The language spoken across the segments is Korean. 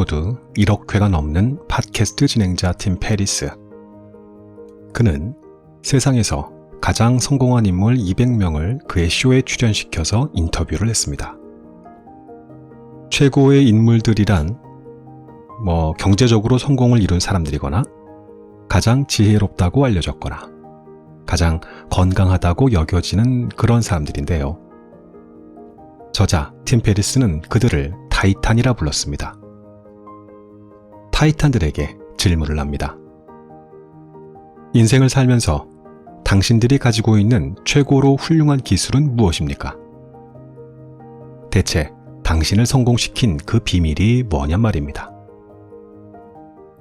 업로드 1억 회가 넘는 팟캐스트 진행자 팀 페리스. 그는 세상에서 가장 성공한 인물 200명을 그의 쇼에 출연시켜서 인터뷰를 했습니다. 최고의 인물들이란 경제적으로 성공을 이룬 사람들이거나 가장 지혜롭다고 알려졌거나 가장 건강하다고 여겨지는 그런 사람들인데요. 저자 팀 페리스는 그들을 타이탄이라 불렀습니다. 타이탄들에게 질문을 합니다. 인생을 살면서 당신들이 가지고 있는 최고로 훌륭한 기술은 무엇입니까? 대체 당신을 성공시킨 그 비밀이 뭐냔 말입니다.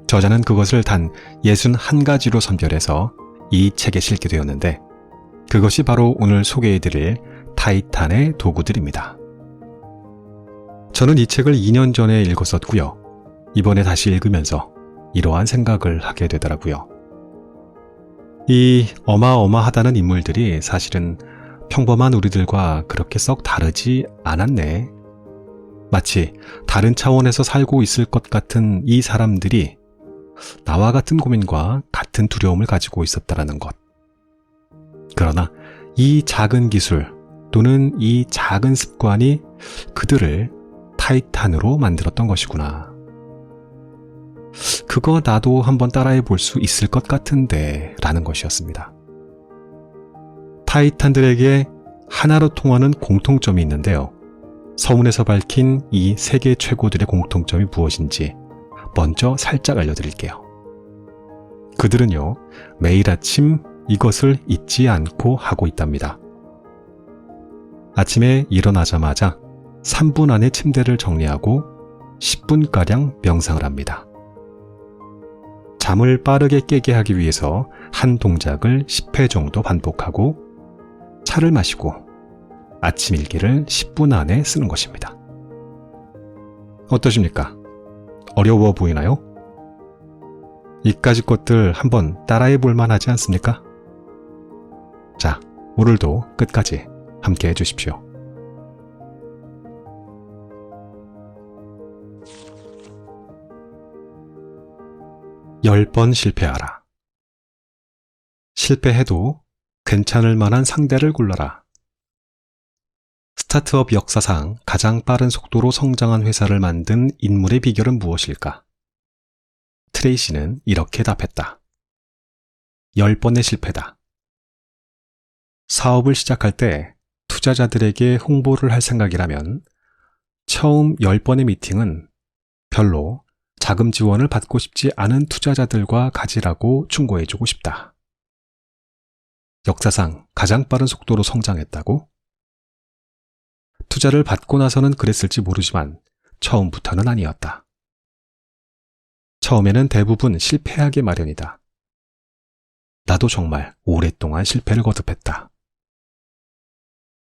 저자는 그것을 단 61가지로 선별해서 이 책에 실게 되었는데 그것이 바로 오늘 소개해드릴 타이탄의 도구들입니다. 저는 이 책을 2년 전에 읽었었고요. 이번에 다시 읽으면서 이러한 생각을 하게 되더라고요. 이 어마어마하다는 인물들이 사실은 평범한 우리들과 그렇게 썩 다르지 않았네. 마치 다른 차원에서 살고 있을 것 같은 이 사람들이 나와 같은 고민과 같은 두려움을 가지고 있었다라는 것. 그러나 이 작은 기술 또는 이 작은 습관이 그들을 타이탄으로 만들었던 것이구나. 그거 나도 한번 따라해 볼 수 있을 것 같은데 라는 것이었습니다. 타이탄들에게 하나로 통하는 공통점이 있는데요. 서문에서 밝힌 이 세계 최고들의 공통점이 무엇인지 먼저 살짝 알려드릴게요. 그들은요, 매일 아침 이것을 잊지 않고 하고 있답니다. 아침에 일어나자마자 3분 안에 침대를 정리하고 10분가량 명상을 합니다. 잠을 빠르게 깨게 하기 위해서 한 동작을 10회 정도 반복하고 차를 마시고 아침 일기를 10분 안에 쓰는 것입니다. 어떠십니까? 어려워 보이나요? 이까짓 것들 한번 따라해 볼 만하지 않습니까? 자, 오늘도 끝까지 함께 해주십시오. (10번) 실패하라. 실패해도 괜찮을 만한 상대를 골라라. 스타트업 역사상 가장 빠른 속도로 성장한 회사를 만든 인물의 비결은 무엇일까? 트레이시는 이렇게 답했다. 10번의 실패다. 사업을 시작할 때 투자자들에게 홍보를 할 생각이라면 처음 10번의 미팅은 별로 자금 지원을 받고 싶지 않은 투자자들과 가지라고 충고해주고 싶다. 역사상 가장 빠른 속도로 성장했다고? 투자를 받고 나서는 그랬을지 모르지만 처음부터는 아니었다. 처음에는 대부분 실패하게 마련이다. 나도 정말 오랫동안 실패를 거듭했다.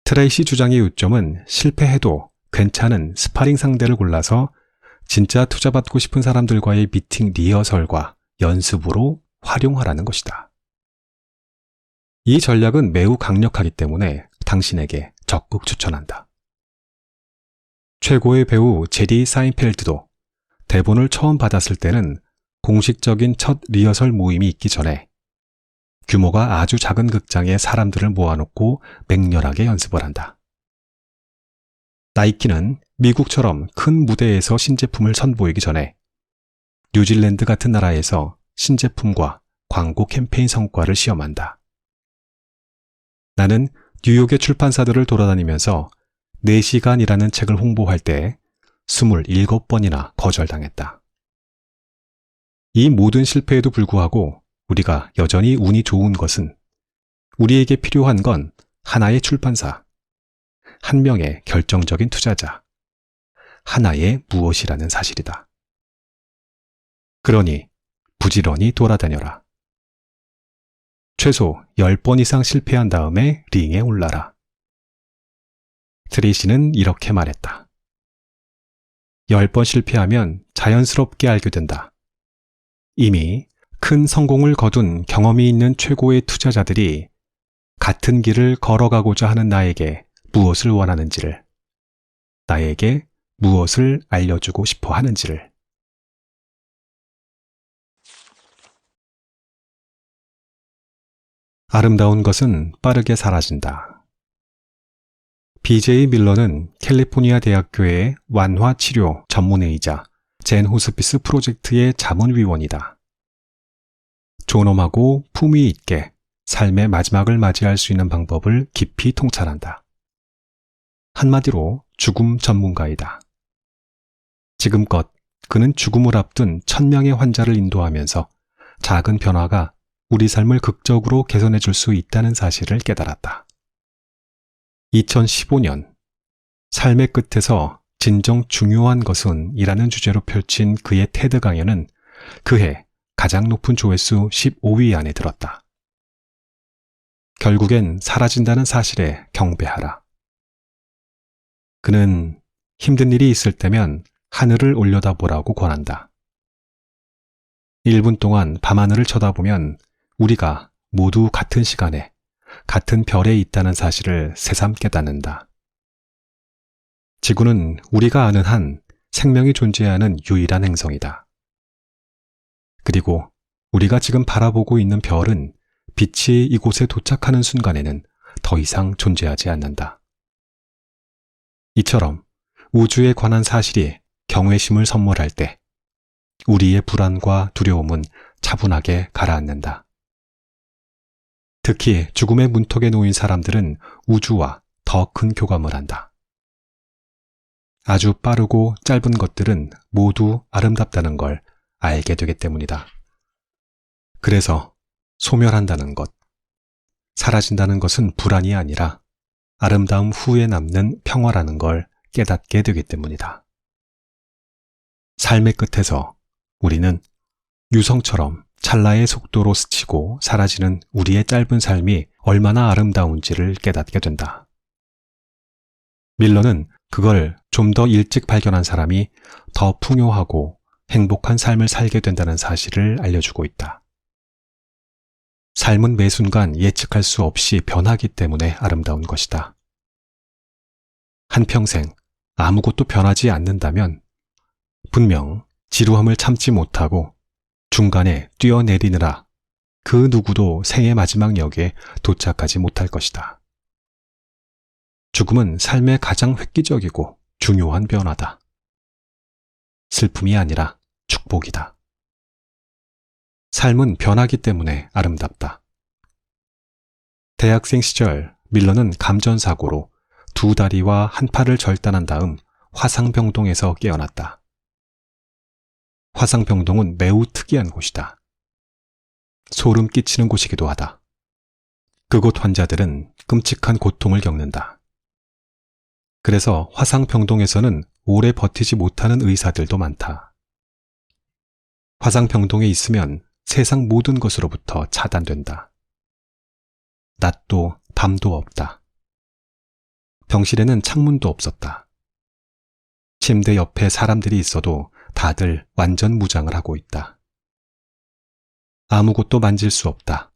트레이시 주장의 요점은 실패해도 괜찮은 스파링 상대를 골라서 진짜 투자받고 싶은 사람들과의 미팅 리허설과 연습으로 활용하라는 것이다. 이 전략은 매우 강력하기 때문에 당신에게 적극 추천한다. 최고의 배우 제리 사인펠드도 대본을 처음 받았을 때는 공식적인 첫 리허설 모임이 있기 전에 규모가 아주 작은 극장에 사람들을 모아놓고 맹렬하게 연습을 한다. 나이키는 미국처럼 큰 무대에서 신제품을 선보이기 전에 뉴질랜드 같은 나라에서 신제품과 광고 캠페인 성과를 시험한다. 나는 뉴욕의 출판사들을 돌아다니면서 4시간이라는 책을 홍보할 때 27번이나 거절당했다. 이 모든 실패에도 불구하고 우리가 여전히 운이 좋은 것은 우리에게 필요한 건 하나의 출판사, 한 명의 결정적인 투자자, 하나의 무엇이라는 사실이다. 그러니 부지런히 돌아다녀라. 최소 10번 이상 실패한 다음에 링에 올라라. 트레이시는 이렇게 말했다. 10번 실패하면 자연스럽게 알게 된다. 이미 큰 성공을 거둔 경험이 있는 최고의 투자자들이 같은 길을 걸어가고자 하는 나에게 무엇을 원하는지를, 나에게 무엇을 알려주고 싶어 하는지를 아름다운 것은 빠르게 사라진다. BJ 밀러는 캘리포니아 대학교의 완화 치료 전문의이자 젠 호스피스 프로젝트의 자문위원이다. 존엄하고 품위 있게 삶의 마지막을 맞이할 수 있는 방법을 깊이 통찰한다. 한마디로 죽음 전문가이다. 지금껏 그는 죽음을 앞둔 1000명의 환자를 인도하면서 작은 변화가 우리 삶을 극적으로 개선해 줄 수 있다는 사실을 깨달았다. 2015년 삶의 끝에서 진정 중요한 것은 이라는 주제로 펼친 그의 테드 강연은 그해 가장 높은 조회수 15위 안에 들었다. 결국엔 사라진다는 사실에 경배하라. 그는 힘든 일이 있을 때면 하늘을 올려다보라고 권한다. 1분 동안 밤하늘을 쳐다보면 우리가 모두 같은 시간에 같은 별에 있다는 사실을 새삼 깨닫는다. 지구는 우리가 아는 한 생명이 존재하는 유일한 행성이다. 그리고 우리가 지금 바라보고 있는 별은 빛이 이곳에 도착하는 순간에는 더 이상 존재하지 않는다. 이처럼 우주에 관한 사실이 경외심을 선물할 때 우리의 불안과 두려움은 차분하게 가라앉는다. 특히 죽음의 문턱에 놓인 사람들은 우주와 더 큰 교감을 한다. 아주 빠르고 짧은 것들은 모두 아름답다는 걸 알게 되기 때문이다. 그래서 소멸한다는 것, 사라진다는 것은 불안이 아니라 아름다움 후에 남는 평화라는 걸 깨닫게 되기 때문이다. 삶의 끝에서 우리는 유성처럼 찰나의 속도로 스치고 사라지는 우리의 짧은 삶이 얼마나 아름다운지를 깨닫게 된다. 밀러는 그걸 좀 더 일찍 발견한 사람이 더 풍요하고 행복한 삶을 살게 된다는 사실을 알려주고 있다. 삶은 매 순간 예측할 수 없이 변하기 때문에 아름다운 것이다. 한평생 아무것도 변하지 않는다면 분명 지루함을 참지 못하고 중간에 뛰어내리느라 그 누구도 생의 마지막 역에 도착하지 못할 것이다. 죽음은 삶의 가장 획기적이고 중요한 변화다. 슬픔이 아니라 축복이다. 삶은 변하기 때문에 아름답다. 대학생 시절 밀러는 감전사고로 2다리와 1팔을 절단한 다음 화상병동에서 깨어났다. 화상병동은 매우 특이한 곳이다. 소름 끼치는 곳이기도 하다. 그곳 환자들은 끔찍한 고통을 겪는다. 그래서 화상병동에서는 오래 버티지 못하는 의사들도 많다. 화상병동에 있으면 세상 모든 것으로부터 차단된다. 낮도 밤도 없다. 병실에는 창문도 없었다. 침대 옆에 사람들이 있어도 다들 완전 무장을 하고 있다. 아무것도 만질 수 없다.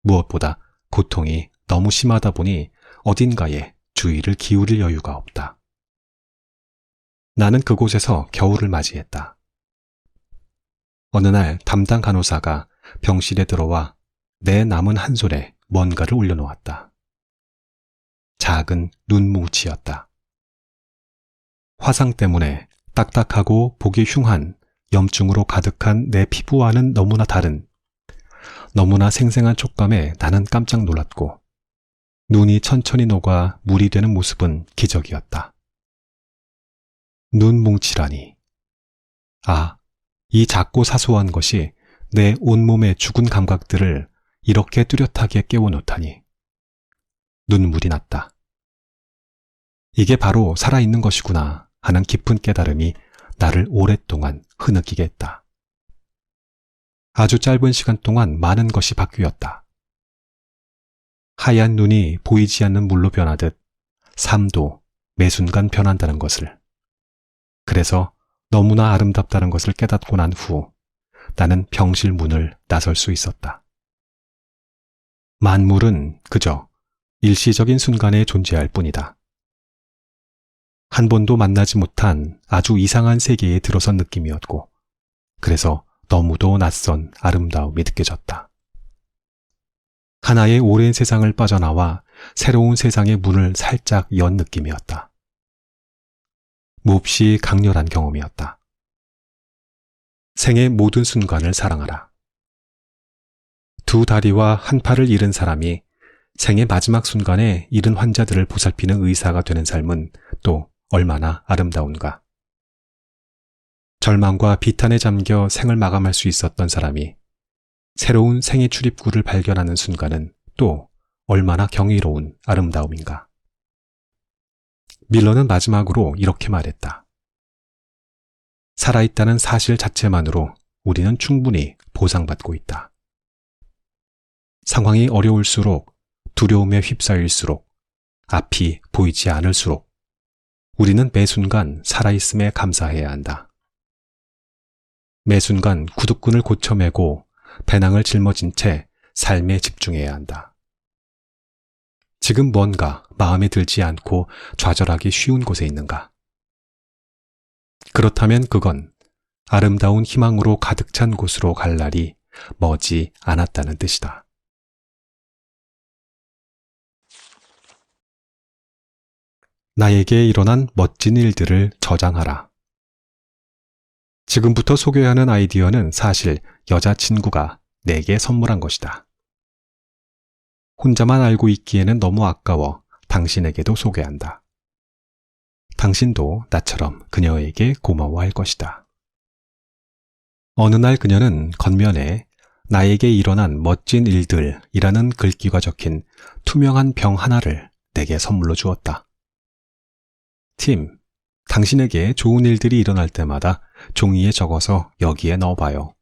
무엇보다 고통이 너무 심하다 보니 어딘가에 주의를 기울일 여유가 없다. 나는 그곳에서 겨울을 맞이했다. 어느 날 담당 간호사가 병실에 들어와 내 남은 한 손에 뭔가를 올려놓았다. 작은 눈뭉치였다. 화상 때문에 딱딱하고 보기 흉한 염증으로 가득한 내 피부와는 너무나 다른, 너무나 생생한 촉감에 나는 깜짝 놀랐고 눈이 천천히 녹아 물이 되는 모습은 기적이었다. 눈뭉치라니. 아, 이 작고 사소한 것이 내 온몸의 죽은 감각들을 이렇게 뚜렷하게 깨워놓다니. 눈물이 났다. 이게 바로 살아있는 것이구나 하는 깊은 깨달음이 나를 오랫동안 흐느끼게 했다. 아주 짧은 시간 동안 많은 것이 바뀌었다. 하얀 눈이 보이지 않는 물로 변하듯 삶도 매 순간 변한다는 것을, 그래서 너무나 아름답다는 것을 깨닫고 난 후 나는 병실 문을 나설 수 있었다. 만물은 그저 일시적인 순간에 존재할 뿐이다. 한 번도 만나지 못한 아주 이상한 세계에 들어선 느낌이었고, 그래서 너무도 낯선 아름다움이 느껴졌다. 하나의 오랜 세상을 빠져나와 새로운 세상의 문을 살짝 연 느낌이었다. 몹시 강렬한 경험이었다. 생의 모든 순간을 사랑하라. 두 다리와 한 팔을 잃은 사람이 생의 마지막 순간에 잃은 환자들을 보살피는 의사가 되는 삶은 또 얼마나 아름다운가. 절망과 비탄에 잠겨 생을 마감할 수 있었던 사람이 새로운 생의 출입구를 발견하는 순간은 또 얼마나 경이로운 아름다움인가. 밀러는 마지막으로 이렇게 말했다. 살아있다는 사실 자체만으로 우리는 충분히 보상받고 있다. 상황이 어려울수록, 두려움에 휩싸일수록, 앞이 보이지 않을수록 우리는 매 순간 살아있음에 감사해야 한다. 매 순간 구둣근을 고쳐매고 배낭을 짊어진 채 삶에 집중해야 한다. 지금 뭔가 마음에 들지 않고 좌절하기 쉬운 곳에 있는가? 그렇다면 그건 아름다운 희망으로 가득 찬 곳으로 갈 날이 머지 않았다는 뜻이다. 나에게 일어난 멋진 일들을 저장하라. 지금부터 소개하는 아이디어는 사실 여자친구가 내게 선물한 것이다. 혼자만 알고 있기에는 너무 아까워 당신에게도 소개한다. 당신도 나처럼 그녀에게 고마워할 것이다. 어느 날 그녀는 겉면에 나에게 일어난 멋진 일들이라는 글귀가 적힌 투명한 병 하나를 내게 선물로 주었다. 팀, 당신에게 좋은 일들이 일어날 때마다 종이에 적어서 여기에 넣어봐요.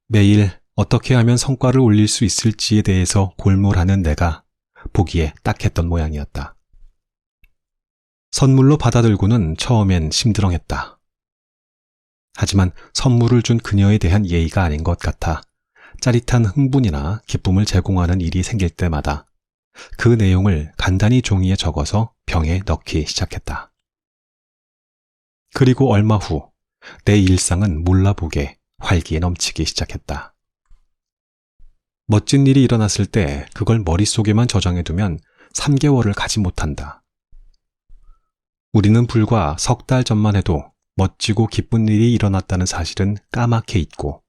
매일 어떻게 하면 성과를 올릴 수 있을지에 대해서 골몰하는 내가 보기에 딱했던 모양이었다. 선물로 받아들고는 처음엔 심드렁했다. 하지만 선물을 준 그녀에 대한 예의가 아닌 것 같아 짜릿한 흥분이나 기쁨을 제공하는 일이 생길 때마다 그 내용을 간단히 종이에 적어서 병에 넣기 시작했다. 그리고 얼마 후 내 일상은 몰라보게 활기에 넘치기 시작했다. 멋진 일이 일어났을 때 그걸 머릿속에만 저장해두면 3개월을 가지 못한다. 우리는 불과 석 달 전만 해도 멋지고 기쁜 일이 일어났다는 사실은 까맣게 잊고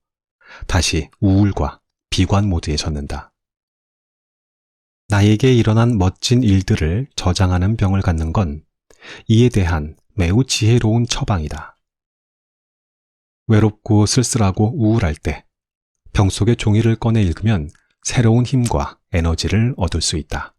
다시 우울과 비관 모드에 젖는다. 나에게 일어난 멋진 일들을 저장하는 병을 갖는 건 이에 대한 매우 지혜로운 처방이다. 외롭고 쓸쓸하고 우울할 때 병 속의 종이를 꺼내 읽으면 새로운 힘과 에너지를 얻을 수 있다.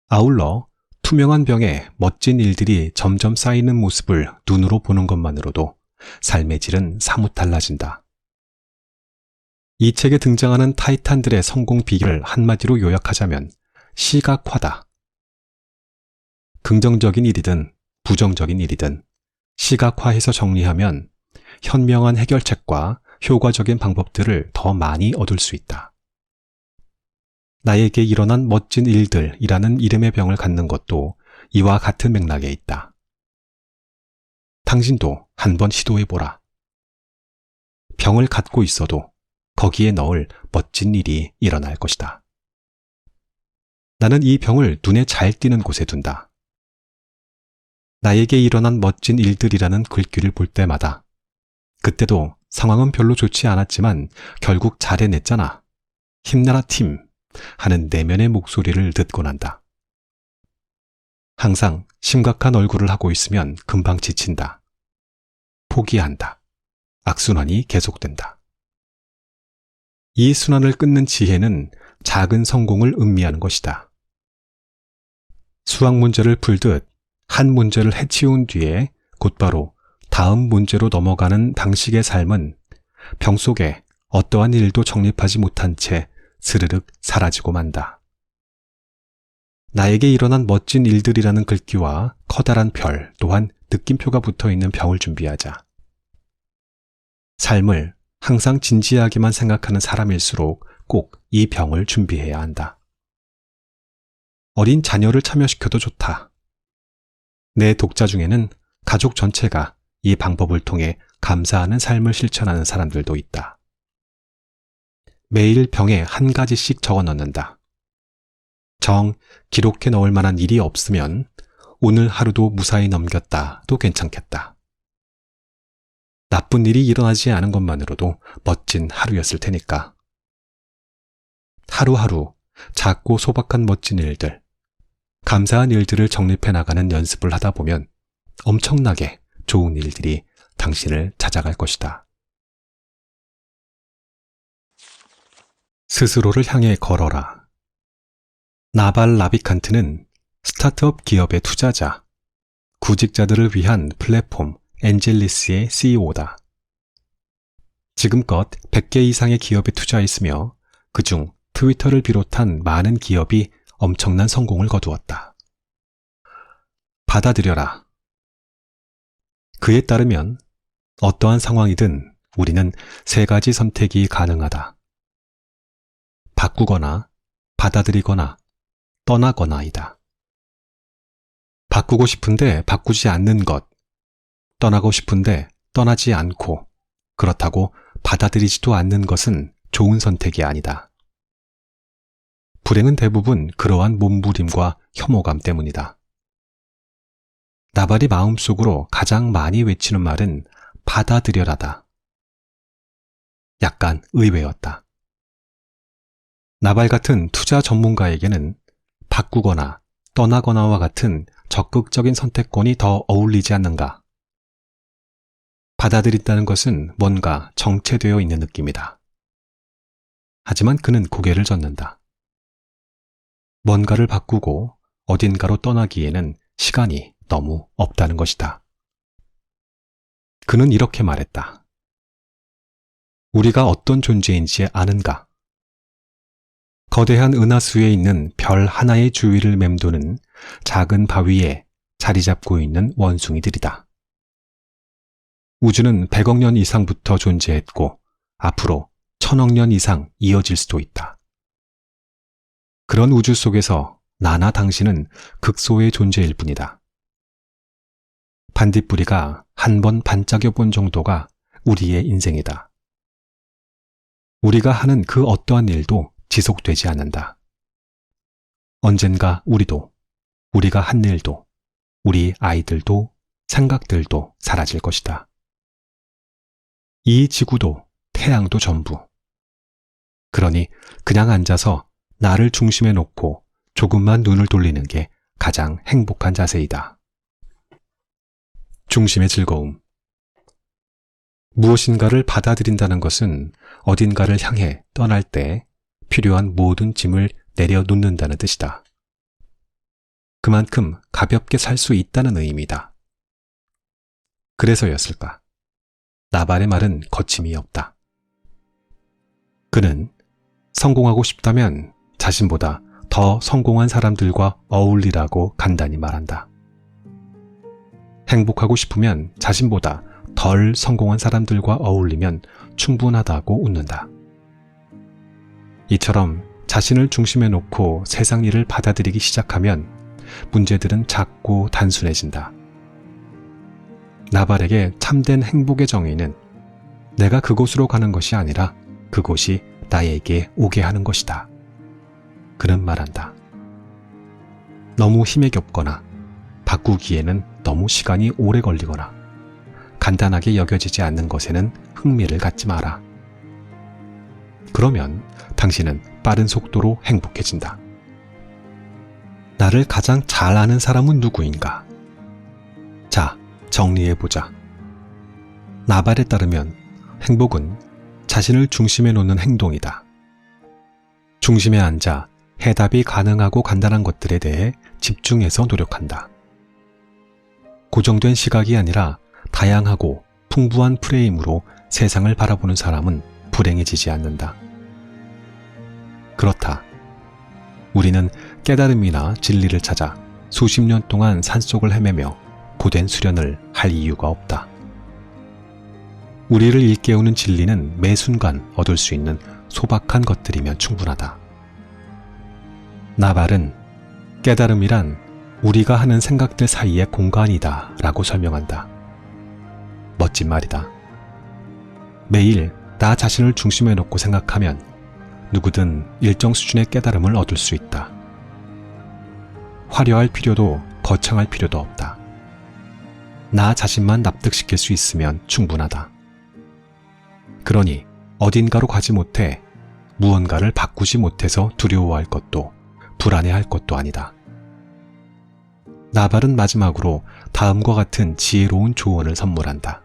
아울러 투명한 병에 멋진 일들이 점점 쌓이는 모습을 눈으로 보는 것만으로도 삶의 질은 사뭇 달라진다. 이 책에 등장하는 타이탄들의 성공 비결을 한마디로 요약하자면 시각화다. 긍정적인 일이든 부정적인 일이든 시각화해서 정리하면 현명한 해결책과 효과적인 방법들을 더 많이 얻을 수 있다. 나에게 일어난 멋진 일들이라는 이름의 병을 갖는 것도 이와 같은 맥락에 있다. 당신도 한번 시도해보라. 병을 갖고 있어도 거기에 넣을 멋진 일이 일어날 것이다. 나는 이 병을 눈에 잘 띄는 곳에 둔다. 나에게 일어난 멋진 일들이라는 글귀를 볼 때마다 그때도 상황은 별로 좋지 않았지만 결국 잘 해냈잖아. 힘내라 팀 하는 내면의 목소리를 듣곤 한다. 항상 심각한 얼굴을 하고 있으면 금방 지친다. 포기한다. 악순환이 계속된다. 이 순환을 끊는 지혜는 작은 성공을 의미하는 것이다. 수학 문제를 풀듯 한 문제를 해치운 뒤에 곧바로 다음 문제로 넘어가는 방식의 삶은 병 속에 어떠한 일도 정립하지 못한 채 스르륵 사라지고 만다. 나에게 일어난 멋진 일들이라는 글귀와 커다란 별 또한 느낌표가 붙어있는 병을 준비하자. 삶을 항상 진지하게만 생각하는 사람일수록 꼭 이 병을 준비해야 한다. 어린 자녀를 참여시켜도 좋다. 내 독자 중에는 가족 전체가 이 방법을 통해 감사하는 삶을 실천하는 사람들도 있다. 매일 병에 한 가지씩 적어 넣는다. 정 기록해 넣을 만한 일이 없으면 오늘 하루도 무사히 넘겼다도 괜찮겠다. 나쁜 일이 일어나지 않은 것만으로도 멋진 하루였을 테니까. 하루하루 작고 소박한 멋진 일들, 감사한 일들을 정립해 나가는 연습을 하다 보면 엄청나게 좋은 일들이 당신을 찾아갈 것이다. 스스로를 향해 걸어라. 나발 라비칸트는 스타트업 기업의 투자자, 구직자들을 위한 플랫폼 엔젤리스의 CEO다. 지금껏 100개 이상의 기업에 투자했으며 그중 트위터를 비롯한 많은 기업이 엄청난 성공을 거두었다. 받아들여라. 그에 따르면 어떠한 상황이든 우리는 세 가지 선택이 가능하다. 바꾸거나, 받아들이거나, 떠나거나이다. 바꾸고 싶은데 바꾸지 않는 것, 떠나고 싶은데 떠나지 않고, 그렇다고 받아들이지도 않는 것은 좋은 선택이 아니다. 불행은 대부분 그러한 몸부림과 혐오감 때문이다. 나발이 마음속으로 가장 많이 외치는 말은 받아들여라다. 약간 의외였다. 나발 같은 투자 전문가에게는 바꾸거나 떠나거나와 같은 적극적인 선택권이 더 어울리지 않는가? 받아들인다는 것은 뭔가 정체되어 있는 느낌이다. 하지만 그는 고개를 젓는다. 뭔가를 바꾸고 어딘가로 떠나기에는 시간이 너무 없다는 것이다. 그는 이렇게 말했다. 우리가 어떤 존재인지 아는가? 거대한 은하수에 있는 별 하나의 주위를 맴도는 작은 바위에 자리 잡고 있는 원숭이들이다. 우주는 100억 년 이상부터 존재했고 앞으로 1000억 년 이상 이어질 수도 있다. 그런 우주 속에서 나나 당신은 극소의 존재일 뿐이다. 반딧불이가 한 번 반짝여 본 정도가 우리의 인생이다. 우리가 하는 그 어떠한 일도 지속되지 않는다. 언젠가 우리도, 우리가 한 일도, 우리 아이들도, 생각들도 사라질 것이다. 이 지구도, 태양도 전부. 그러니 그냥 앉아서 나를 중심에 놓고 조금만 눈을 돌리는 게 가장 행복한 자세이다. 중심의 즐거움. 무엇인가를 받아들인다는 것은 어딘가를 향해 떠날 때 필요한 모든 짐을 내려놓는다는 뜻이다. 그만큼 가볍게 살 수 있다는 의미다. 그래서였을까? 나발의 말은 거침이 없다. 그는 성공하고 싶다면 자신보다 더 성공한 사람들과 어울리라고 간단히 말한다. 행복하고 싶으면 자신보다 덜 성공한 사람들과 어울리면 충분하다고 웃는다. 이처럼 자신을 중심에 놓고 세상 일을 받아들이기 시작하면 문제들은 작고 단순해진다. 나발에게 참된 행복의 정의는 내가 그곳으로 가는 것이 아니라 그곳이 나에게 오게 하는 것이다. 그는 말한다. 너무 힘에 겹거나 바꾸기에는 너무 시간이 오래 걸리거나 간단하게 여겨지지 않는 것에는 흥미를 갖지 마라. 그러면 당신은 빠른 속도로 행복해진다. 나를 가장 잘 아는 사람은 누구인가? 자, 정리해보자. 나발에 따르면 행복은 자신을 중심에 놓는 행동이다. 중심에 앉아 해답이 가능하고 간단한 것들에 대해 집중해서 노력한다. 고정된 시각이 아니라 다양하고 풍부한 프레임으로 세상을 바라보는 사람은 불행해지지 않는다. 그렇다. 우리는 깨달음이나 진리를 찾아 수십 년 동안 산속을 헤매며 고된 수련을 할 이유가 없다. 우리를 일깨우는 진리는 매 순간 얻을 수 있는 소박한 것들이면 충분하다. 나발은 깨달음이란 우리가 하는 생각들 사이의 공간이다 라고 설명한다. 멋진 말이다. 매일 나 자신을 중심에 놓고 생각하면 누구든 일정 수준의 깨달음을 얻을 수 있다. 화려할 필요도 거창할 필요도 없다. 나 자신만 납득시킬 수 있으면 충분하다. 그러니 어딘가로 가지 못해 무언가를 바꾸지 못해서 두려워할 것도 불안해할 것도 아니다. 나발은 마지막으로 다음과 같은 지혜로운 조언을 선물한다.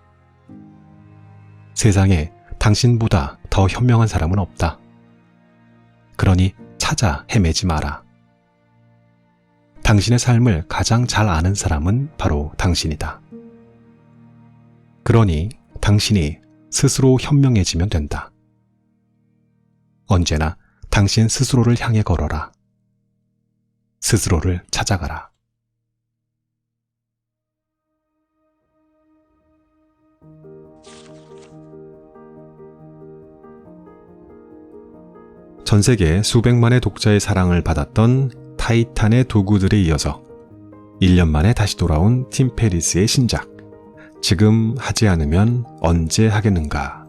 세상에 당신보다 더 현명한 사람은 없다. 그러니 찾아 헤매지 마라. 당신의 삶을 가장 잘 아는 사람은 바로 당신이다. 그러니 당신이 스스로 현명해지면 된다. 언제나 당신 스스로를 향해 걸어라. 스스로를 찾아가라. 전 세계 수백만의 독자의 사랑을 받았던 타이탄의 도구들에 이어서 1년 만에 다시 돌아온 팀 페리스의 신작 지금 하지 않으면 언제 하겠는가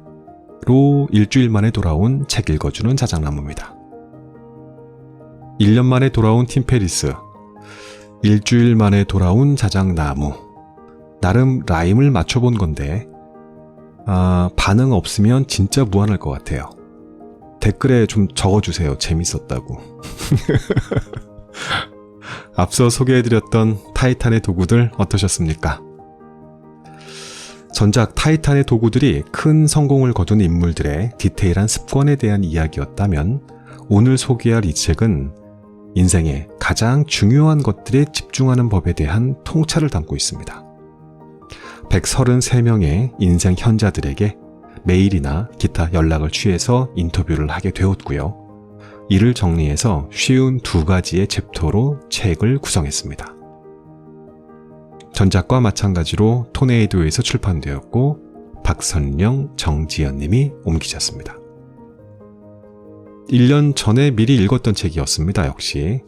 로 일주일 만에 돌아온 책 읽어주는 자작나무입니다. 1년 만에 돌아온 팀 페리스, 일주일 만에 돌아온 자작나무. 나름 라임을 맞춰본 건데 반응 없으면 진짜 무안할 것 같아요. 댓글에 좀 적어주세요. 재밌었다고. 앞서 소개해드렸던 타이탄의 도구들 어떠셨습니까? 전작 타이탄의 도구들이 큰 성공을 거둔 인물들의 디테일한 습관에 대한 이야기였다면 오늘 소개할 이 책은 인생의 가장 중요한 것들에 집중하는 법에 대한 통찰을 담고 있습니다. 133명의 인생 현자들에게 메일이나 기타 연락을 취해서 인터뷰를 하게 되었고요. 이를 정리해서 쉬운 2가지의 챕터로 책을 구성했습니다. 전작과 마찬가지로 토네이도에서 출판되었고 박선령, 정지연 님이 옮기셨습니다. 1년 전에 미리 읽었던 책이었습니다. 역시.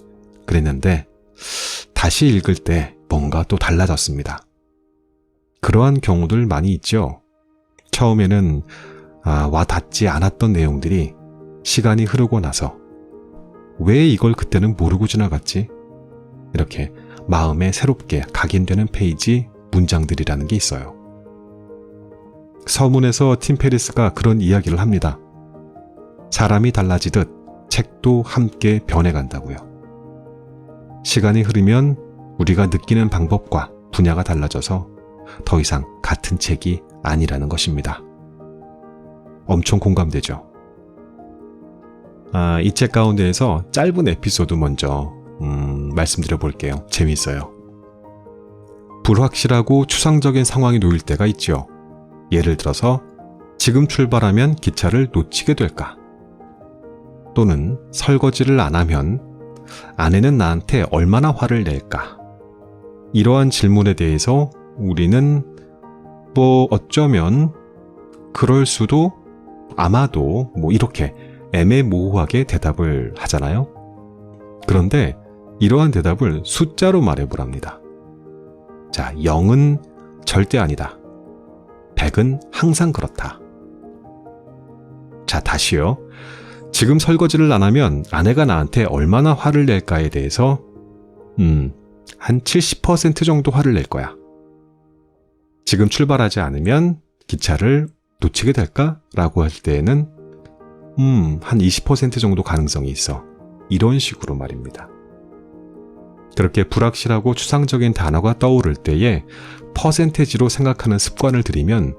그랬는데 다시 읽을 때 뭔가 또 달라졌습니다. 그러한 경우들 많이 있죠. 처음에는 와닿지 않았던 내용들이 시간이 흐르고 나서 왜 이걸 그때는 모르고 지나갔지? 이렇게 마음에 새롭게 각인되는 페이지, 문장들이라는 게 있어요. 서문에서 팀 페리스가 그런 이야기를 합니다. 사람이 달라지듯 책도 함께 변해간다고요. 시간이 흐르면 우리가 느끼는 방법과 분야가 달라져서 더 이상 같은 책이 아니라는 것입니다. 엄청 공감되죠? 이 책 가운데에서 짧은 에피소드 먼저 말씀드려 볼게요. 재미있어요. 불확실하고 추상적인 상황이 놓일 때가 있죠. 예를 들어서 지금 출발하면 기차를 놓치게 될까? 또는 설거지를 안 하면 아내는 나한테 얼마나 화를 낼까? 이러한 질문에 대해서 우리는 어쩌면 그럴 수도 아마도 이렇게 애매모호하게 대답을 하잖아요. 그런데 이러한 대답을 숫자로 말해보랍니다. 자, 0은 절대 아니다. 100은 항상 그렇다. 자, 다시요. 지금 설거지를 안 하면 아내가 나한테 얼마나 화를 낼까에 대해서 한 70% 정도 화를 낼 거야. 지금 출발하지 않으면 기차를 놓치게 될까? 라고 할 때에는 한 20% 정도 가능성이 있어. 이런 식으로 말입니다. 그렇게 불확실하고 추상적인 단어가 떠오를 때에 퍼센테지로 생각하는 습관을 들이면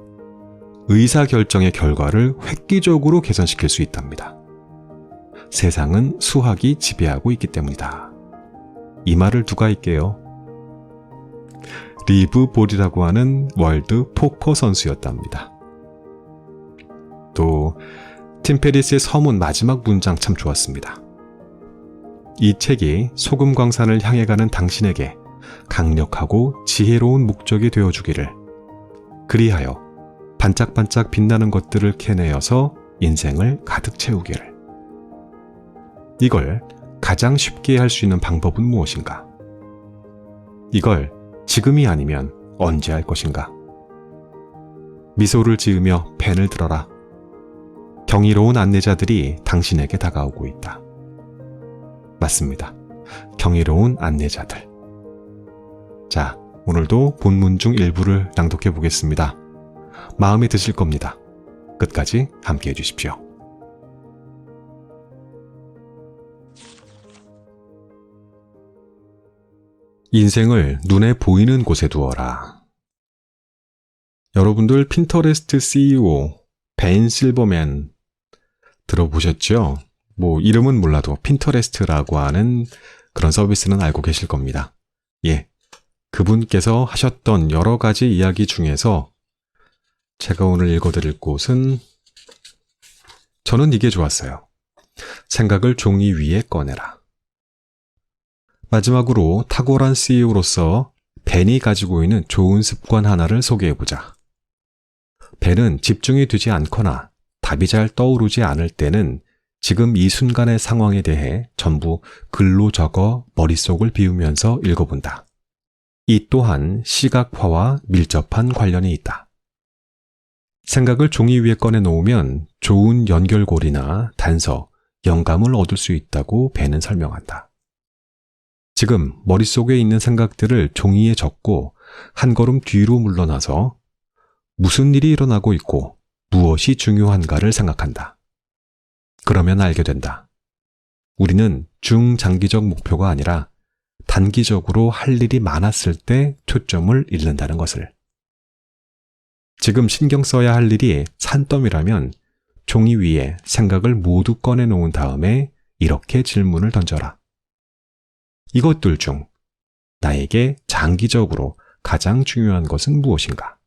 의사결정의 결과를 획기적으로 개선시킬 수 있답니다. 세상은 수학이 지배하고 있기 때문이다. 이 말을 누가 할게요? 리브 볼이라고 하는 월드 포커 선수였답니다. 또 팀 페리스의 서문 마지막 문장 참 좋았습니다. 이 책이 소금 광산을 향해 가는 당신에게 강력하고 지혜로운 목적이 되어주기를, 그리하여 반짝반짝 빛나는 것들을 캐내어서 인생을 가득 채우기를. 이걸 가장 쉽게 할 수 있는 방법은 무엇인가? 이걸 지금이 아니면 언제 할 것인가? 미소를 지으며 펜을 들어라. 경이로운 안내자들이 당신에게 다가오고 있다. 맞습니다. 경이로운 안내자들. 자, 오늘도 본문 중 일부를 낭독해 보겠습니다. 마음에 드실 겁니다. 끝까지 함께 해주십시오. 인생을 눈에 보이는 곳에 두어라. 여러분들 핀터레스트 CEO 벤 실버맨 들어보셨죠? 이름은 몰라도 핀터레스트라고 하는 그런 서비스는 알고 계실 겁니다. 예, 그분께서 하셨던 여러 가지 이야기 중에서 제가 오늘 읽어드릴 곳은 저는 이게 좋았어요. 생각을 종이 위에 꺼내라. 마지막으로 탁월한 CEO로서 벤이 가지고 있는 좋은 습관 하나를 소개해보자. 벤은 집중이 되지 않거나 답이 잘 떠오르지 않을 때는 지금 이 순간의 상황에 대해 전부 글로 적어 머릿속을 비우면서 읽어본다. 이 또한 시각화와 밀접한 관련이 있다. 생각을 종이 위에 꺼내놓으면 좋은 연결고리나 단서, 영감을 얻을 수 있다고 벤은 설명한다. 지금 머릿속에 있는 생각들을 종이에 적고 한 걸음 뒤로 물러나서 무슨 일이 일어나고 있고 무엇이 중요한가를 생각한다. 그러면 알게 된다. 우리는 중장기적 목표가 아니라 단기적으로 할 일이 많았을 때 초점을 잃는다는 것을. 지금 신경 써야 할 일이 산더미라면 종이 위에 생각을 모두 꺼내놓은 다음에 이렇게 질문을 던져라. 이것들 중 나에게 장기적으로 가장 중요한 것은 무엇인가?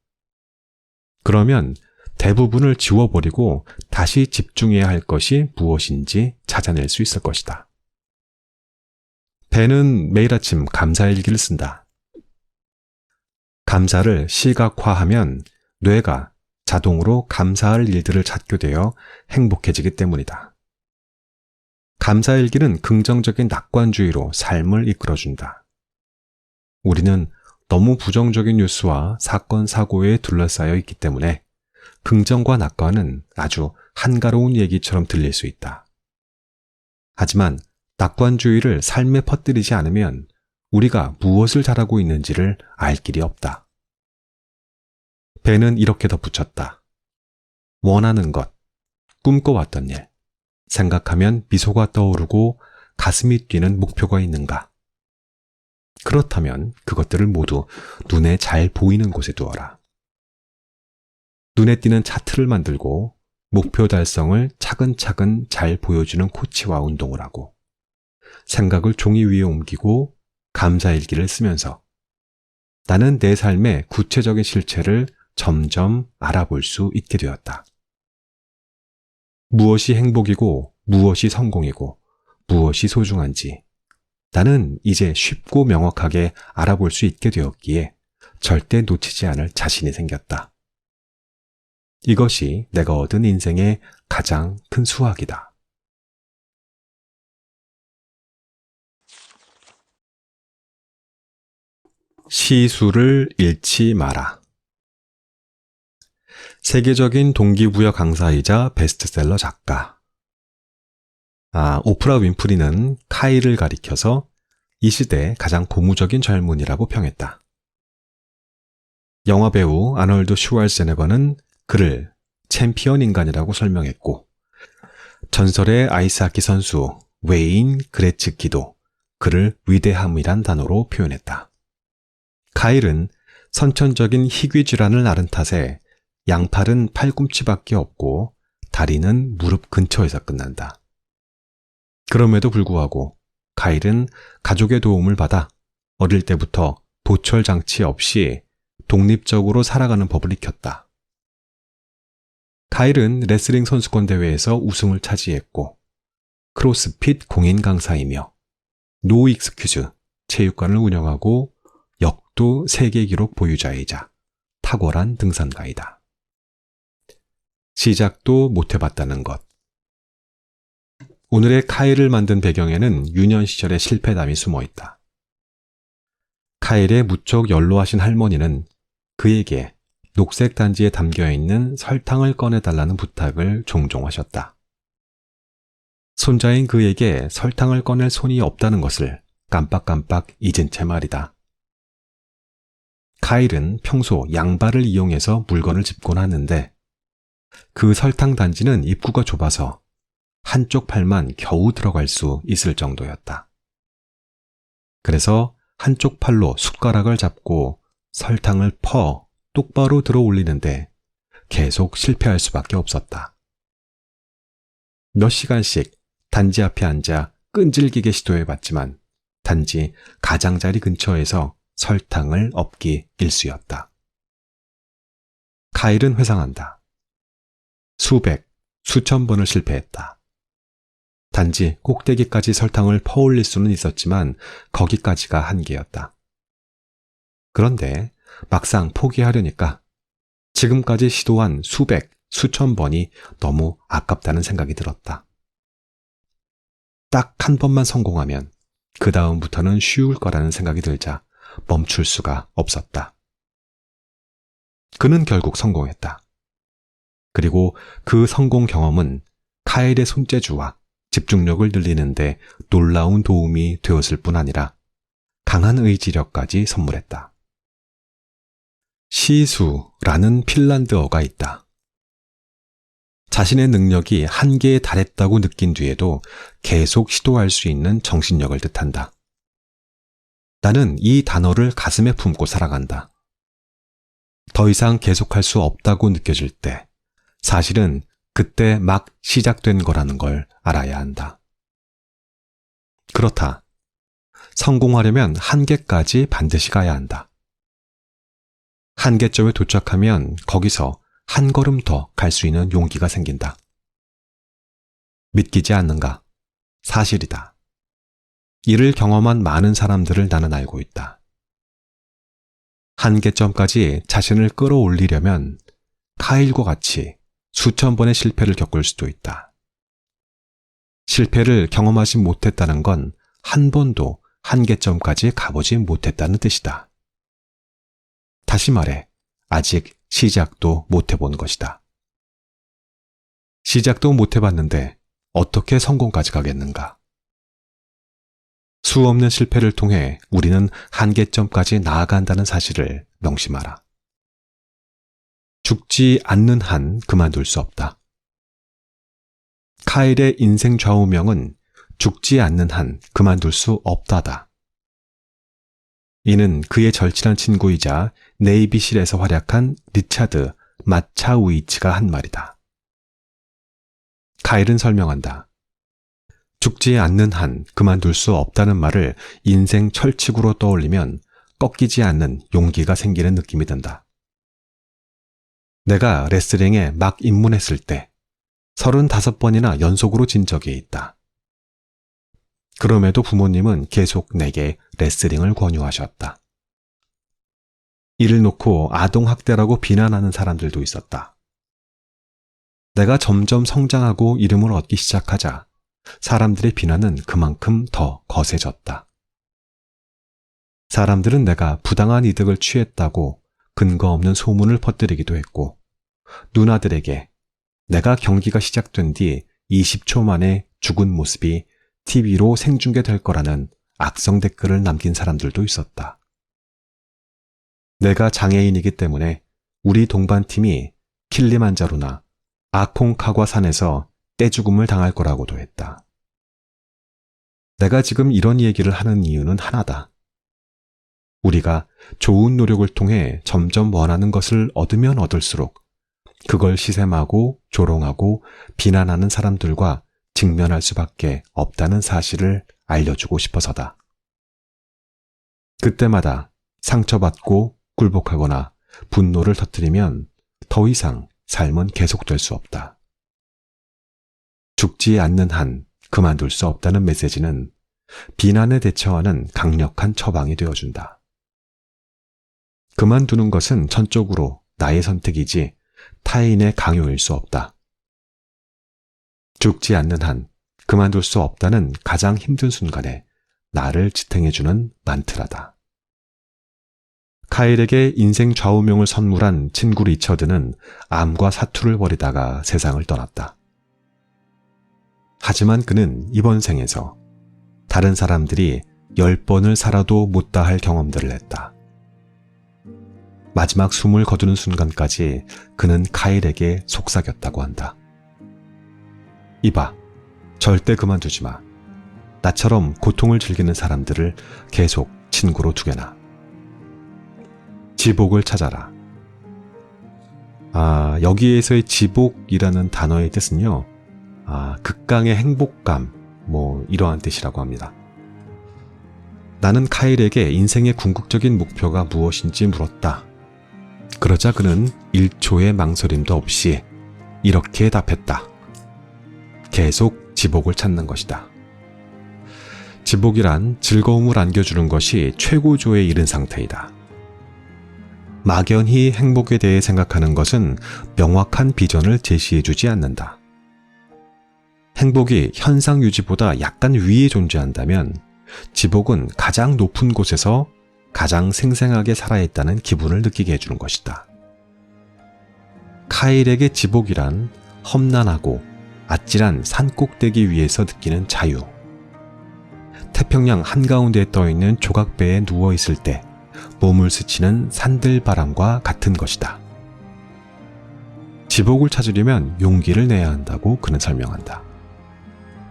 그러면 대부분을 지워버리고 다시 집중해야 할 것이 무엇인지 찾아낼 수 있을 것이다. 벤은 매일 아침 감사일기를 쓴다. 감사를 시각화하면 뇌가 자동으로 감사할 일들을 찾게 되어 행복해지기 때문이다. 감사일기는 긍정적인 낙관주의로 삶을 이끌어준다. 우리는 너무 부정적인 뉴스와 사건, 사고에 둘러싸여 있기 때문에 긍정과 낙관은 아주 한가로운 얘기처럼 들릴 수 있다. 하지만 낙관주의를 삶에 퍼뜨리지 않으면 우리가 무엇을 잘하고 있는지를 알 길이 없다. 벤은 이렇게 덧붙였다. 원하는 것, 꿈꿔왔던 일, 생각하면 미소가 떠오르고 가슴이 뛰는 목표가 있는가? 그렇다면 그것들을 모두 눈에 잘 보이는 곳에 두어라. 눈에 띄는 차트를 만들고 목표 달성을 차근차근 잘 보여주는 코치와 운동을 하고 생각을 종이 위에 옮기고 감사일기를 쓰면서 나는 내 삶의 구체적인 실체를 점점 알아볼 수 있게 되었다. 무엇이 행복이고 무엇이 성공이고 무엇이 소중한지 나는 이제 쉽고 명확하게 알아볼 수 있게 되었기에 절대 놓치지 않을 자신이 생겼다. 이것이 내가 얻은 인생의 가장 큰 수확이다. 시수를 잃지 마라. 세계적인 동기부여 강사이자 베스트셀러 작가. 오프라 윈프리는 카이를 가리켜서 이 시대의 가장 고무적인 젊은이라고 평했다. 영화배우 아놀드 슈왈제네거는 그를 챔피언 인간이라고 설명했고 전설의 아이스하키 선수 웨인 그레츠키도 그를 위대함이란 단어로 표현했다. 카일은 선천적인 희귀 질환을 앓은 탓에 양팔은 팔꿈치밖에 없고 다리는 무릎 근처에서 끝난다. 그럼에도 불구하고 카일은 가족의 도움을 받아 어릴 때부터 보철 장치 없이 독립적으로 살아가는 법을 익혔다. 카일은 레슬링 선수권 대회에서 우승을 차지했고 크로스핏 공인 강사이며 노 익스큐즈 체육관을 운영하고 역도 세계 기록 보유자이자 탁월한 등산가이다. 시작도 못해봤다는 것. 오늘의 카일을 만든 배경에는 유년 시절의 실패담이 숨어있다. 카일의 무척 연로하신 할머니는 그에게 녹색 단지에 담겨있는 설탕을 꺼내달라는 부탁을 종종 하셨다. 손자인 그에게 설탕을 꺼낼 손이 없다는 것을 깜빡깜빡 잊은 채 말이다. 카일은 평소 양발을 이용해서 물건을 짚곤 하는데 그 설탕 단지는 입구가 좁아서 한쪽 팔만 겨우 들어갈 수 있을 정도였다. 그래서 한쪽 팔로 숟가락을 잡고 설탕을 퍼 똑바로 들어 올리는데 계속 실패할 수밖에 없었다. 몇 시간씩 단지 앞에 앉아 끈질기게 시도해봤지만 단지 가장자리 근처에서 설탕을 얻기 일쑤였다. 카일은 회상한다. 수백, 수천 번을 실패했다. 단지 꼭대기까지 설탕을 퍼올릴 수는 있었지만 거기까지가 한계였다. 그런데 막상 포기하려니까 지금까지 시도한 수백, 수천 번이 너무 아깝다는 생각이 들었다. 딱 한 번만 성공하면 그 다음부터는 쉬울 거라는 생각이 들자 멈출 수가 없었다. 그는 결국 성공했다. 그리고 그 성공 경험은 카일의 손재주와 집중력을 늘리는데 놀라운 도움이 되었을 뿐 아니라 강한 의지력까지 선물했다. 시수라는 핀란드어가 있다. 자신의 능력이 한계에 달했다고 느낀 뒤에도 계속 시도할 수 있는 정신력을 뜻한다. 나는 이 단어를 가슴에 품고 살아간다. 더 이상 계속할 수 없다고 느껴질 때 사실은 그때 막 시작된 거라는 걸 알아야 한다. 그렇다. 성공하려면 한계까지 반드시 가야 한다. 한계점에 도착하면 거기서 한 걸음 더 갈 수 있는 용기가 생긴다. 믿기지 않는가? 사실이다. 이를 경험한 많은 사람들을 나는 알고 있다. 한계점까지 자신을 끌어올리려면 카일과 같이 수천 번의 실패를 겪을 수도 있다. 실패를 경험하지 못했다는 건 한 번도 한계점까지 가보지 못했다는 뜻이다. 다시 말해, 아직 시작도 못 해본 것이다. 시작도 못 해봤는데 어떻게 성공까지 가겠는가? 수없는 실패를 통해 우리는 한계점까지 나아간다는 사실을 명심하라. 죽지 않는 한 그만둘 수 없다. 카일의 인생 좌우명은 죽지 않는 한 그만둘 수 없다다. 이는 그의 절친한 친구이자 네이비실에서 활약한 리차드 마차우이츠가 한 말이다. 카일은 설명한다. 죽지 않는 한 그만둘 수 없다는 말을 인생 철칙으로 떠올리면 꺾이지 않는 용기가 생기는 느낌이 든다. 내가 레슬링에 막 입문했을 때 35번이나 연속으로 진 적이 있다. 그럼에도 부모님은 계속 내게 레슬링을 권유하셨다. 이를 놓고 아동학대라고 비난하는 사람들도 있었다. 내가 점점 성장하고 이름을 얻기 시작하자 사람들의 비난은 그만큼 더 거세졌다. 사람들은 내가 부당한 이득을 취했다고 근거 없는 소문을 퍼뜨리기도 했고 누나들에게 내가 경기가 시작된 뒤 20초 만에 죽은 모습이 TV로 생중계될 거라는 악성 댓글을 남긴 사람들도 있었다. 내가 장애인이기 때문에 우리 동반팀이 킬리만자로나 아콩카과 산에서 떼죽음을 당할 거라고도 했다. 내가 지금 이런 얘기를 하는 이유는 하나다. 우리가 좋은 노력을 통해 점점 원하는 것을 얻으면 얻을수록 그걸 시샘하고 조롱하고 비난하는 사람들과 직면할 수밖에 없다는 사실을 알려주고 싶어서다. 그때마다 상처받고 굴복하거나 분노를 터뜨리면 더 이상 삶은 계속될 수 없다. 죽지 않는 한 그만둘 수 없다는 메시지는 비난에 대처하는 강력한 처방이 되어준다. 그만두는 것은 전적으로 나의 선택이지 타인의 강요일 수 없다. 죽지 않는 한 그만둘 수 없다는 가장 힘든 순간에 나를 지탱해주는 만트라다. 카일에게 인생 좌우명을 선물한 친구 리처드는 암과 사투를 벌이다가 세상을 떠났다. 하지만 그는 이번 생에서 다른 사람들이 10번을 살아도 못다 할 경험들을 했다. 마지막 숨을 거두는 순간까지 그는 카일에게 속삭였다고 한다. 이봐, 절대 그만두지 마. 나처럼 고통을 즐기는 사람들을 계속 친구로 두게나. 지복을 찾아라. 여기에서의 지복이라는 단어의 뜻은요, 극강의 행복감, 이러한 뜻이라고 합니다. 나는 카일에게 인생의 궁극적인 목표가 무엇인지 물었다. 그러자 그는 1초의 망설임도 없이 이렇게 답했다. 계속 지복을 찾는 것이다. 지복이란 즐거움을 안겨주는 것이 최고조에 이른 상태이다. 막연히 행복에 대해 생각하는 것은 명확한 비전을 제시해주지 않는다. 행복이 현상 유지보다 약간 위에 존재한다면 지복은 가장 높은 곳에서 가장 생생하게 살아있다는 기분을 느끼게 해주는 것이다. 카일에게 지복이란 험난하고 아찔한 산꼭대기 위에서 느끼는 자유. 태평양 한가운데에 떠있는 조각배에 누워있을 때 몸을 스치는 산들바람과 같은 것이다. 지복을 찾으려면 용기를 내야 한다고 그는 설명한다.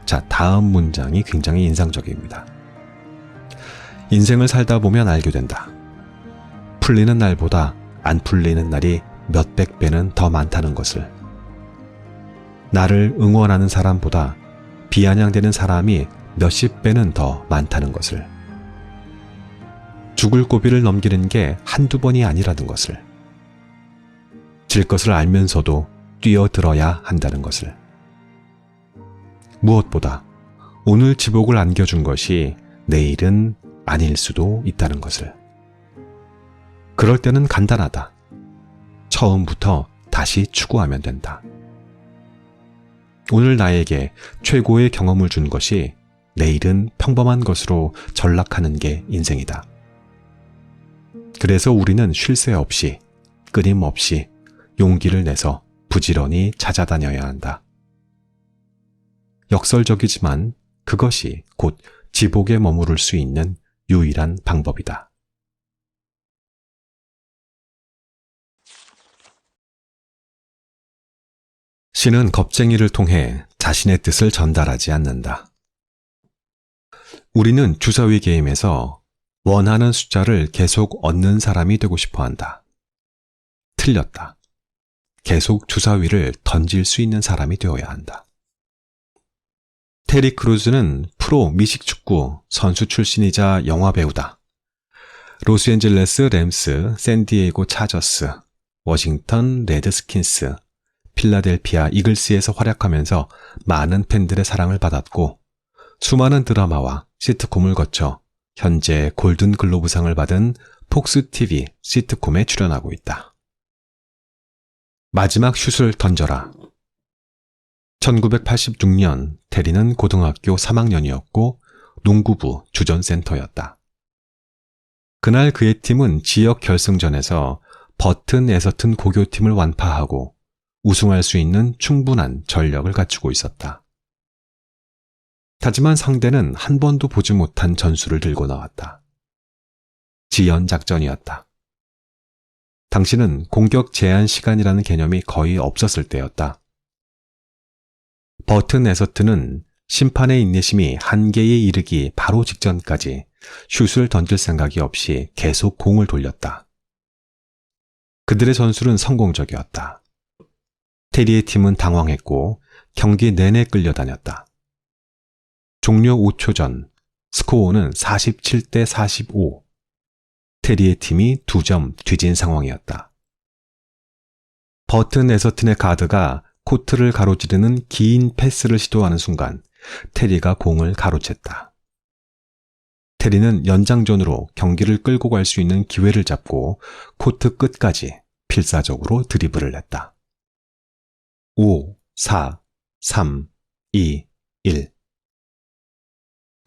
자, 다음 문장이 굉장히 인상적입니다. 인생을 살다 보면 알게 된다. 풀리는 날보다 안 풀리는 날이 몇백 배는 더 많다는 것을. 나를 응원하는 사람보다 비아냥대는 사람이 몇십 배는 더 많다는 것을. 죽을 고비를 넘기는 게 한두 번이 아니라는 것을. 질 것을 알면서도 뛰어들어야 한다는 것을. 무엇보다 오늘 지복을 안겨준 것이 내일은 아닐 수도 있다는 것을. 그럴 때는 간단하다. 처음부터 다시 추구하면 된다. 오늘 나에게 최고의 경험을 준 것이 내일은 평범한 것으로 전락하는 게 인생이다. 그래서 우리는 쉴 새 없이, 끊임없이 용기를 내서 부지런히 찾아다녀야 한다. 역설적이지만 그것이 곧 지복에 머무를 수 있는 유일한 방법이다. 신은 겁쟁이를 통해 자신의 뜻을 전달하지 않는다. 우리는 주사위 게임에서 원하는 숫자를 계속 얻는 사람이 되고 싶어 한다. 틀렸다. 계속 주사위를 던질 수 있는 사람이 되어야 한다. 테리 크루즈는 프로 미식축구 선수 출신이자 영화배우다. 로스앤젤레스 램스, 샌디에이고 차저스, 워싱턴 레드스킨스, 필라델피아 이글스에서 활약하면서 많은 팬들의 사랑을 받았고 수많은 드라마와 시트콤을 거쳐 현재 골든글로브상을 받은 폭스 TV 시트콤에 출연하고 있다. 마지막 슛을 던져라. 1986년 테리는 고등학교 3학년이었고 농구부 주전센터였다. 그날 그의 팀은 지역 결승전에서 버튼 에서튼 고교팀을 완파하고 우승할 수 있는 충분한 전력을 갖추고 있었다. 하지만 상대는 한 번도 보지 못한 전술을 들고 나왔다. 지연 작전이었다. 당시는 공격 제한 시간이라는 개념이 거의 없었을 때였다. 버튼 에서튼은 심판의 인내심이 한계에 이르기 바로 직전까지 슛을 던질 생각이 없이 계속 공을 돌렸다. 그들의 전술은 성공적이었다. 테리의 팀은 당황했고 경기 내내 끌려다녔다. 종료 5초 전 스코어는 47대 45. 테리의 팀이 2점 뒤진 상황이었다. 버튼 에서튼의 가드가 코트를 가로지르는 긴 패스를 시도하는 순간 테리가 공을 가로챘다. 테리는 연장전으로 경기를 끌고 갈 수 있는 기회를 잡고 코트 끝까지 필사적으로 드리블을 했다. 5, 4, 3, 2, 1.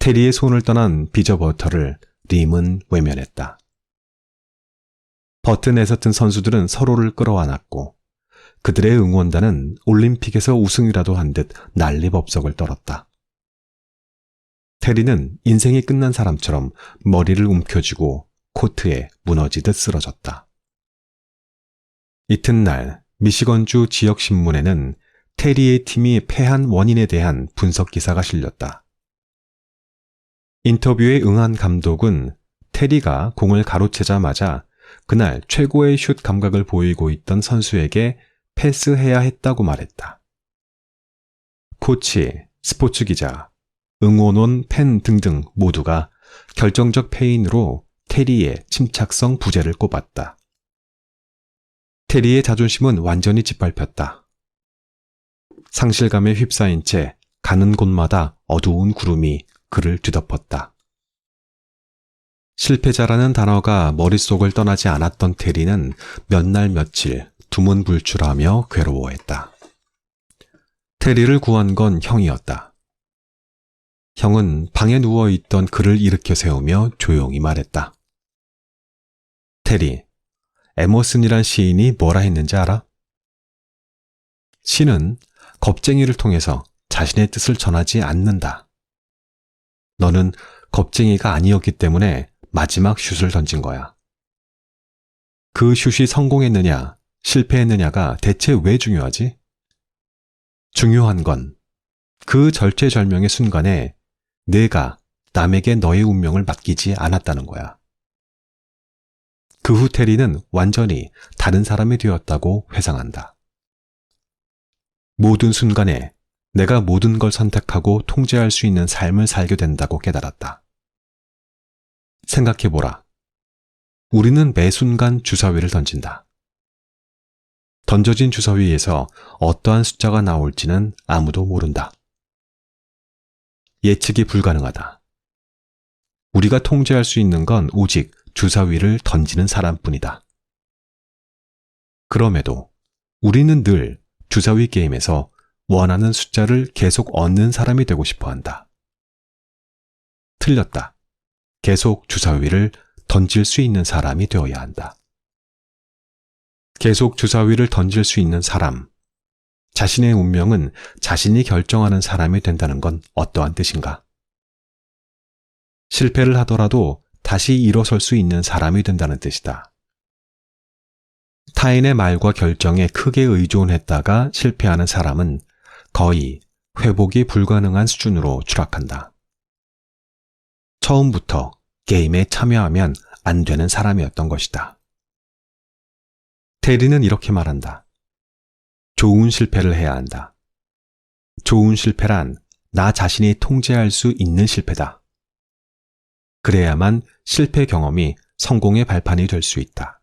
테리의 손을 떠난 비저 버터를 림은 외면했다. 버튼에서 뜬 선수들은 서로를 끌어안았고 그들의 응원단은 올림픽에서 우승이라도 한 듯 난리법석을 떨었다. 테리는 인생이 끝난 사람처럼 머리를 움켜쥐고 코트에 무너지듯 쓰러졌다. 이튿날 미시건주 지역신문에는 테리의 팀이 패한 원인에 대한 분석 기사가 실렸다. 인터뷰에 응한 감독은 테리가 공을 가로채자마자 그날 최고의 슛 감각을 보이고 있던 선수에게 패스해야 했다고 말했다. 코치, 스포츠 기자, 응원원, 팬 등등 모두가 결정적 패인으로 테리의 침착성 부재를 꼽았다. 테리의 자존심은 완전히 짓밟혔다. 상실감에 휩싸인 채 가는 곳마다 어두운 구름이 그를 뒤덮었다. 실패자라는 단어가 머릿속을 떠나지 않았던 테리는 몇 날 며칠 두문불출하며 괴로워했다. 테리를 구한 건 형이었다. 형은 방에 누워있던 그를 일으켜 세우며 조용히 말했다. 테리, 에머슨이란 시인이 뭐라 했는지 알아? 시는 겁쟁이를 통해서 자신의 뜻을 전하지 않는다. 너는 겁쟁이가 아니었기 때문에 마지막 슛을 던진 거야. 그 슛이 성공했느냐, 실패했느냐가 대체 왜 중요하지? 중요한 건 그 절체절명의 순간에 내가 남에게 너의 운명을 맡기지 않았다는 거야. 그 후 테리는 완전히 다른 사람이 되었다고 회상한다. 모든 순간에 내가 모든 걸 선택하고 통제할 수 있는 삶을 살게 된다고 깨달았다. 생각해보라. 우리는 매 순간 주사위를 던진다. 던져진 주사위에서 어떠한 숫자가 나올지는 아무도 모른다. 예측이 불가능하다. 우리가 통제할 수 있는 건 오직 주사위를 던지는 사람뿐이다. 그럼에도 우리는 늘 주사위 게임에서 원하는 숫자를 계속 얻는 사람이 되고 싶어 한다. 틀렸다. 계속 주사위를 던질 수 있는 사람이 되어야 한다. 계속 주사위를 던질 수 있는 사람, 자신의 운명은 자신이 결정하는 사람이 된다는 건 어떠한 뜻인가? 실패를 하더라도 다시 일어설 수 있는 사람이 된다는 뜻이다. 타인의 말과 결정에 크게 의존했다가 실패하는 사람은 거의 회복이 불가능한 수준으로 추락한다. 처음부터 게임에 참여하면 안 되는 사람이었던 것이다. 테리는 이렇게 말한다. 좋은 실패를 해야 한다. 좋은 실패란 나 자신이 통제할 수 있는 실패다. 그래야만 실패 경험이 성공의 발판이 될 수 있다.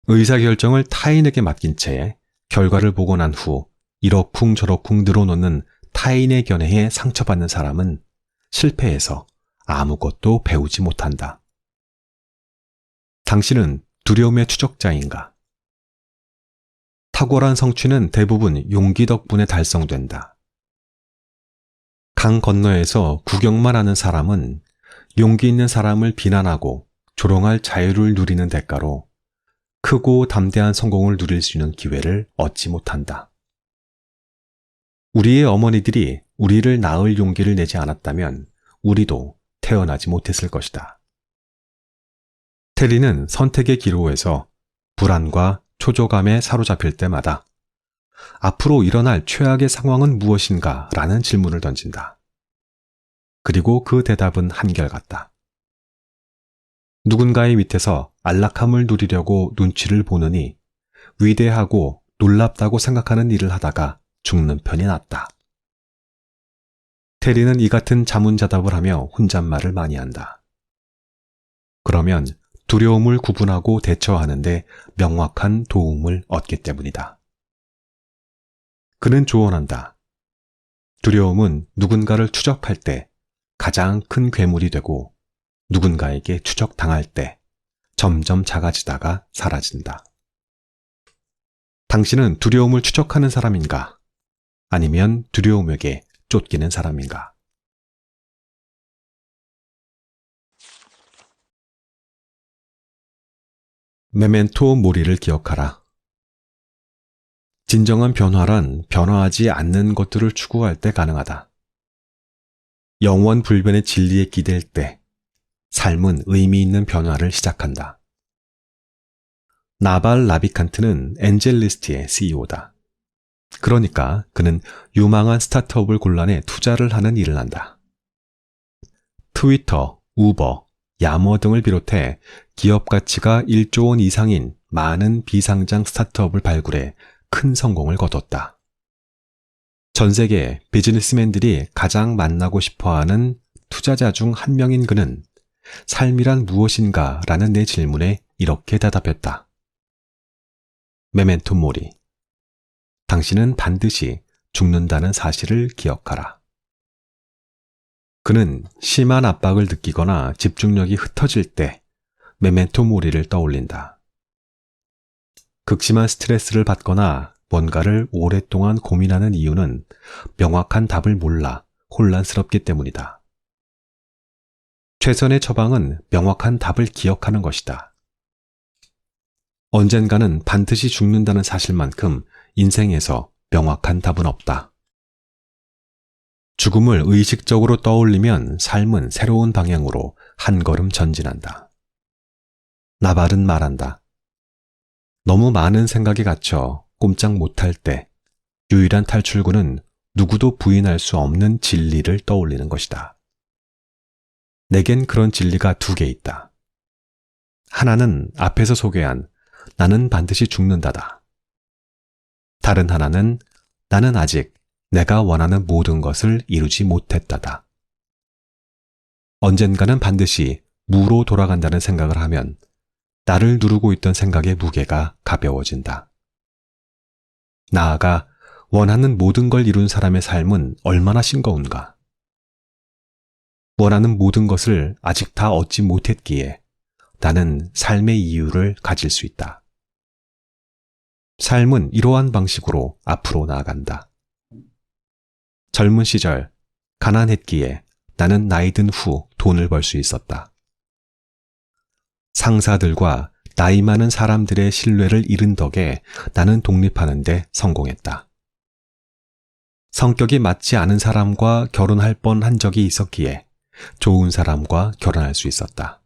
의사결정을 타인에게 맡긴 채 결과를 보고 난 후 이러쿵저러쿵 늘어놓는 타인의 견해에 상처받는 사람은 실패해서 아무것도 배우지 못한다. 당신은 두려움의 추적자인가? 탁월한 성취는 대부분 용기 덕분에 달성된다. 강 건너에서 구경만 하는 사람은 용기 있는 사람을 비난하고 조롱할 자유를 누리는 대가로 크고 담대한 성공을 누릴 수 있는 기회를 얻지 못한다. 우리의 어머니들이 우리를 낳을 용기를 내지 않았다면 우리도 태어나지 못했을 것이다. 테리는 선택의 기로에서 불안과 초조감에 사로잡힐 때마다 앞으로 일어날 최악의 상황은 무엇인가? 라는 질문을 던진다. 그리고 그 대답은 한결같다. 누군가의 밑에서 안락함을 누리려고 눈치를 보느니 위대하고 놀랍다고 생각하는 일을 하다가 죽는 편이 낫다. 테리는 이 같은 자문자답을 하며 혼잣말을 많이 한다. 그러면 두려움을 구분하고 대처하는데 명확한 도움을 얻기 때문이다. 그는 조언한다. 두려움은 누군가를 추적할 때 가장 큰 괴물이 되고 누군가에게 추적당할 때 점점 작아지다가 사라진다. 당신은 두려움을 추적하는 사람인가? 아니면 두려움에게 쫓기는 사람인가? 메멘토 모리를 기억하라. 진정한 변화란 변화하지 않는 것들을 추구할 때 가능하다. 영원 불변의 진리에 기댈 때 삶은 의미 있는 변화를 시작한다. 나발 라비칸트는 엔젤리스트의 CEO다. 그러니까 그는 유망한 스타트업을 골라내 투자를 하는 일을 한다. 트위터, 우버, 야머 등을 비롯해 기업 가치가 1조 원 이상인 많은 비상장 스타트업을 발굴해 큰 성공을 거뒀다. 전 세계 비즈니스맨들이 가장 만나고 싶어하는 투자자 중 한 명인 그는 삶이란 무엇인가 라는 내 질문에 이렇게 대답했다. 메멘토 모리. 당신은 반드시 죽는다는 사실을 기억하라. 그는 심한 압박을 느끼거나 집중력이 흩어질 때 메멘토 모리를 떠올린다. 극심한 스트레스를 받거나 뭔가를 오랫동안 고민하는 이유는 명확한 답을 몰라 혼란스럽기 때문이다. 최선의 처방은 명확한 답을 기억하는 것이다. 언젠가는 반드시 죽는다는 사실만큼 인생에서 명확한 답은 없다. 죽음을 의식적으로 떠올리면 삶은 새로운 방향으로 한 걸음 전진한다. 나발은 말한다. 너무 많은 생각이 갇혀 꼼짝 못할 때 유일한 탈출구는 누구도 부인할 수 없는 진리를 떠올리는 것이다. 내겐 그런 진리가 두 개 있다. 하나는 앞에서 소개한 나는 반드시 죽는다다. 다른 하나는 나는 아직 내가 원하는 모든 것을 이루지 못했다다. 언젠가는 반드시 무로 돌아간다는 생각을 하면 나를 누르고 있던 생각의 무게가 가벼워진다. 나아가 원하는 모든 걸 이룬 사람의 삶은 얼마나 싱거운가. 원하는 모든 것을 아직 다 얻지 못했기에 나는 삶의 이유를 가질 수 있다. 삶은 이러한 방식으로 앞으로 나아간다. 젊은 시절 가난했기에 나는 나이 든 후 돈을 벌 수 있었다. 상사들과 나이 많은 사람들의 신뢰를 잃은 덕에 나는 독립하는 데 성공했다. 성격이 맞지 않은 사람과 결혼할 뻔한 적이 있었기에 좋은 사람과 결혼할 수 있었다.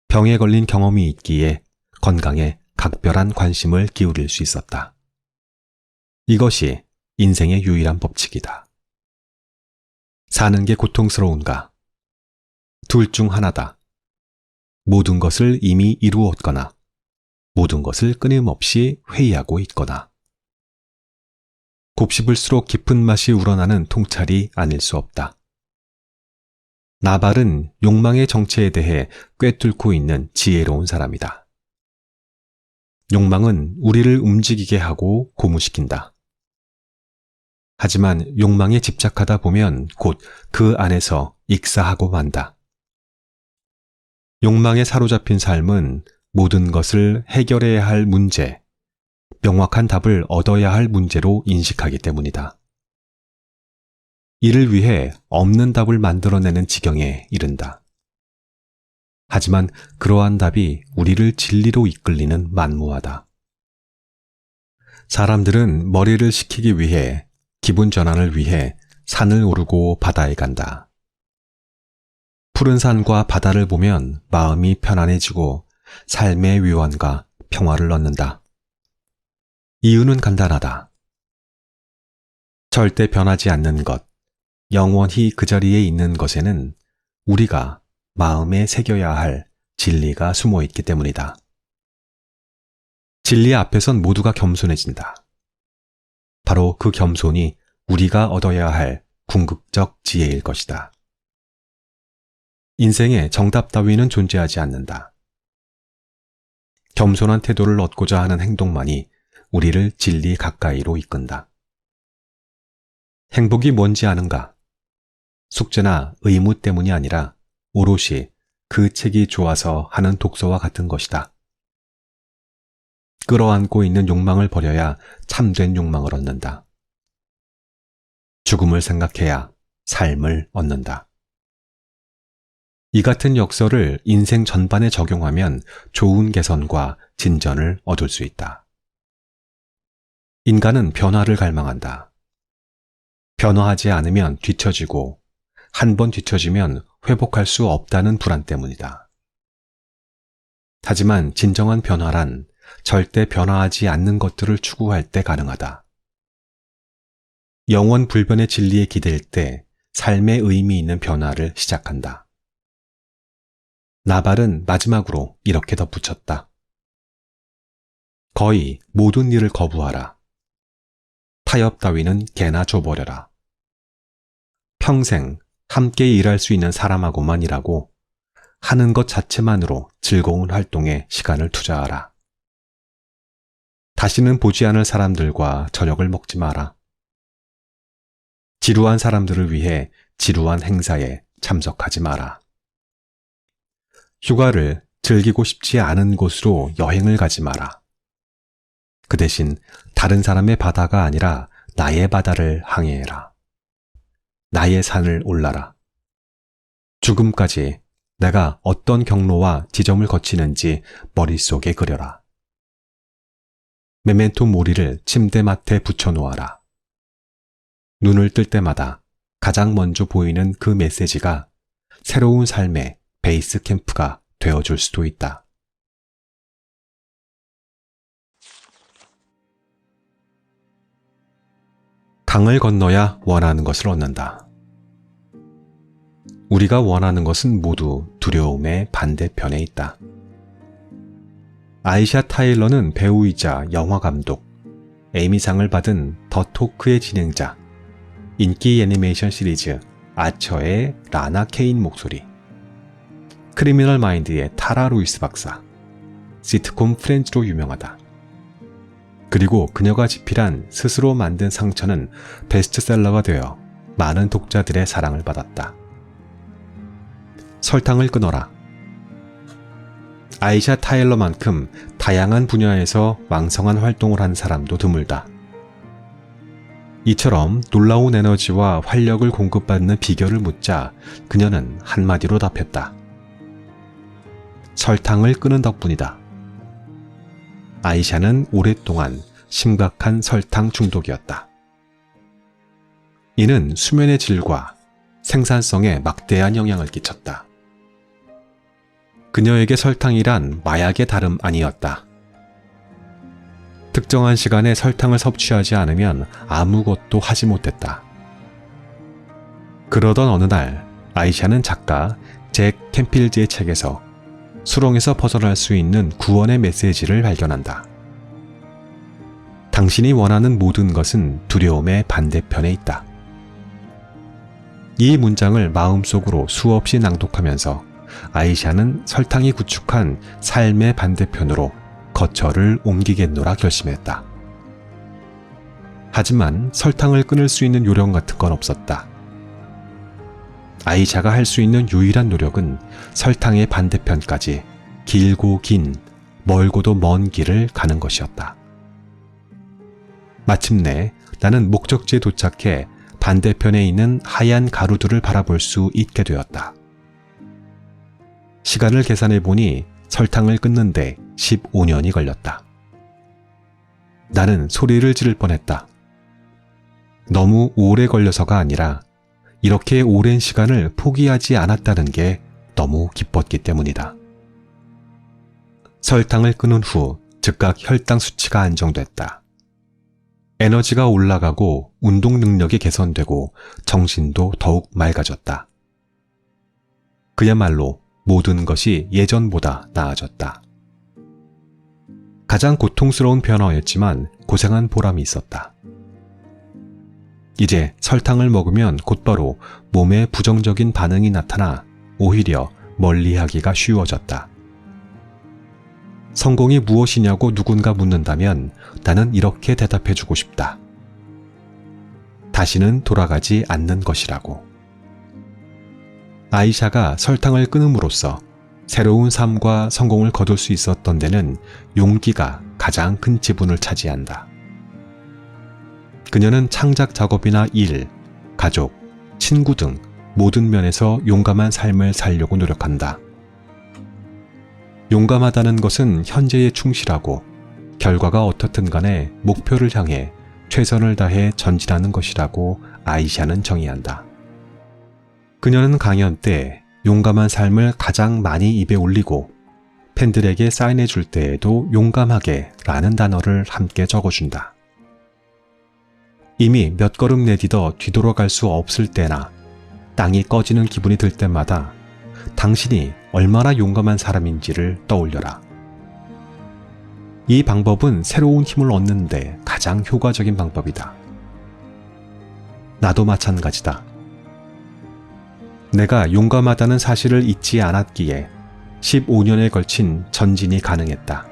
병에 걸린 경험이 있기에 건강에 각별한 관심을 기울일 수 있었다. 이것이 인생의 유일한 법칙이다. 사는 게 고통스러운가? 둘 중 하나다. 모든 것을 이미 이루었거나 모든 것을 끊임없이 회의하고 있거나 곱씹을수록 깊은 맛이 우러나는 통찰이 아닐 수 없다. 나발은 욕망의 정체에 대해 꿰뚫고 있는 지혜로운 사람이다. 욕망은 우리를 움직이게 하고 고무시킨다. 하지만 욕망에 집착하다 보면 곧 그 안에서 익사하고 만다. 욕망에 사로잡힌 삶은 모든 것을 해결해야 할 문제, 명확한 답을 얻어야 할 문제로 인식하기 때문이다. 이를 위해 없는 답을 만들어내는 지경에 이른다. 하지만 그러한 답이 우리를 진리로 이끌리는 만무하다. 사람들은 머리를 식히기 위해, 기분 전환을 위해 산을 오르고 바다에 간다. 푸른 산과 바다를 보면 마음이 편안해지고 삶의 위안과 평화를 얻는다. 이유는 간단하다. 절대 변하지 않는 것, 영원히 그 자리에 있는 것에는 우리가 마음에 새겨야 할 진리가 숨어 있기 때문이다. 진리 앞에선 모두가 겸손해진다. 바로 그 겸손이 우리가 얻어야 할 궁극적 지혜일 것이다. 인생에 정답 따위는 존재하지 않는다. 겸손한 태도를 얻고자 하는 행동만이 우리를 진리 가까이로 이끈다. 행복이 뭔지 아는가? 숙제나 의무 때문이 아니라 오롯이 그 책이 좋아서 하는 독서와 같은 것이다. 끌어안고 있는 욕망을 버려야 참된 욕망을 얻는다. 죽음을 생각해야 삶을 얻는다. 이 같은 역설을 인생 전반에 적용하면 좋은 개선과 진전을 얻을 수 있다. 인간은 변화를 갈망한다. 변화하지 않으면 뒤처지고 한 번 뒤처지면 회복할 수 없다는 불안 때문이다. 하지만 진정한 변화란 절대 변화하지 않는 것들을 추구할 때 가능하다. 영원 불변의 진리에 기댈 때 삶의 의미 있는 변화를 시작한다. 나발은 마지막으로 이렇게 덧붙였다. 거의 모든 일을 거부하라. 타협 따위는 개나 줘버려라. 평생 함께 일할 수 있는 사람하고만 일하고 하는 것 자체만으로 즐거운 활동에 시간을 투자하라. 다시는 보지 않을 사람들과 저녁을 먹지 마라. 지루한 사람들을 위해 지루한 행사에 참석하지 마라. 휴가를 즐기고 싶지 않은 곳으로 여행을 가지 마라. 그 대신 다른 사람의 바다가 아니라 나의 바다를 항해해라. 나의 산을 올라라. 죽음까지 내가 어떤 경로와 지점을 거치는지 머릿속에 그려라. 메멘토 모리를 침대맡에 붙여놓아라. 눈을 뜰 때마다 가장 먼저 보이는 그 메시지가 새로운 삶의 베이스 캠프가 되어줄 수도 있다. 강을 건너야 원하는 것을 얻는다. 우리가 원하는 것은 모두 두려움의 반대편에 있다. 아이샤 타일러는 배우이자 영화감독, 에미상을 받은 더 토크의 진행자, 인기 애니메이션 시리즈 아처의 라나 케인 목소리, 크리미널 마인드의 타라 루이스 박사, 시트콤 프렌즈로 유명하다. 그리고 그녀가 집필한 스스로 만든 상처는 베스트셀러가 되어 많은 독자들의 사랑을 받았다. 설탕을 끊어라. 아이샤 타일러만큼 다양한 분야에서 왕성한 활동을 한 사람도 드물다. 이처럼 놀라운 에너지와 활력을 공급받는 비결을 묻자 그녀는 한마디로 답했다. 설탕을 끊은 덕분이다. 아이샤는 오랫동안 심각한 설탕 중독이었다. 이는 수면의 질과 생산성에 막대한 영향을 끼쳤다. 그녀에게 설탕이란 마약의 다름 아니었다. 특정한 시간에 설탕을 섭취하지 않으면 아무것도 하지 못했다. 그러던 어느 날 아이샤는 작가 잭 캠필즈의 책에서 수렁에서 벗어날 수 있는 구원의 메시지를 발견한다. 당신이 원하는 모든 것은 두려움의 반대편에 있다. 이 문장을 마음속으로 수없이 낭독하면서 아이샤는 설탕이 구축한 삶의 반대편으로 거처를 옮기겠노라 결심했다. 하지만 설탕을 끊을 수 있는 요령 같은 건 없었다. 아이샤가 할 수 있는 유일한 노력은 설탕의 반대편까지 길고 긴, 멀고도 먼 길을 가는 것이었다. 마침내 나는 목적지에 도착해 반대편에 있는 하얀 가루들을 바라볼 수 있게 되었다. 시간을 계산해 보니 설탕을 끊는데 15년이 걸렸다. 나는 소리를 지를 뻔했다. 너무 오래 걸려서가 아니라 이렇게 오랜 시간을 포기하지 않았다는 게 너무 기뻤기 때문이다. 설탕을 끊은 후 즉각 혈당 수치가 안정됐다. 에너지가 올라가고 운동 능력이 개선되고 정신도 더욱 맑아졌다. 그야말로 모든 것이 예전보다 나아졌다. 가장 고통스러운 변화였지만 고생한 보람이 있었다. 이제 설탕을 먹으면 곧바로 몸에 부정적인 반응이 나타나 오히려 멀리하기가 쉬워졌다. 성공이 무엇이냐고 누군가 묻는다면 나는 이렇게 대답해주고 싶다. 다시는 돌아가지 않는 것이라고. 아이샤가 설탕을 끊음으로써 새로운 삶과 성공을 거둘 수 있었던 데는 용기가 가장 큰 지분을 차지한다. 그녀는 창작 작업이나 일, 가족, 친구 등 모든 면에서 용감한 삶을 살려고 노력한다. 용감하다는 것은 현재에 충실하고 결과가 어떻든 간에 목표를 향해 최선을 다해 전진하는 것이라고 아이샤는 정의한다. 그녀는 강연 때 용감한 삶을 가장 많이 입에 올리고 팬들에게 사인해 줄 때에도 용감하게 라는 단어를 함께 적어준다. 이미 몇 걸음 내디뎌 뒤돌아갈 수 없을 때나 땅이 꺼지는 기분이 들 때마다 당신이 얼마나 용감한 사람인지를 떠올려라. 이 방법은 새로운 힘을 얻는데 가장 효과적인 방법이다. 나도 마찬가지다. 내가 용감하다는 사실을 잊지 않았기에 15년에 걸친 전진이 가능했다.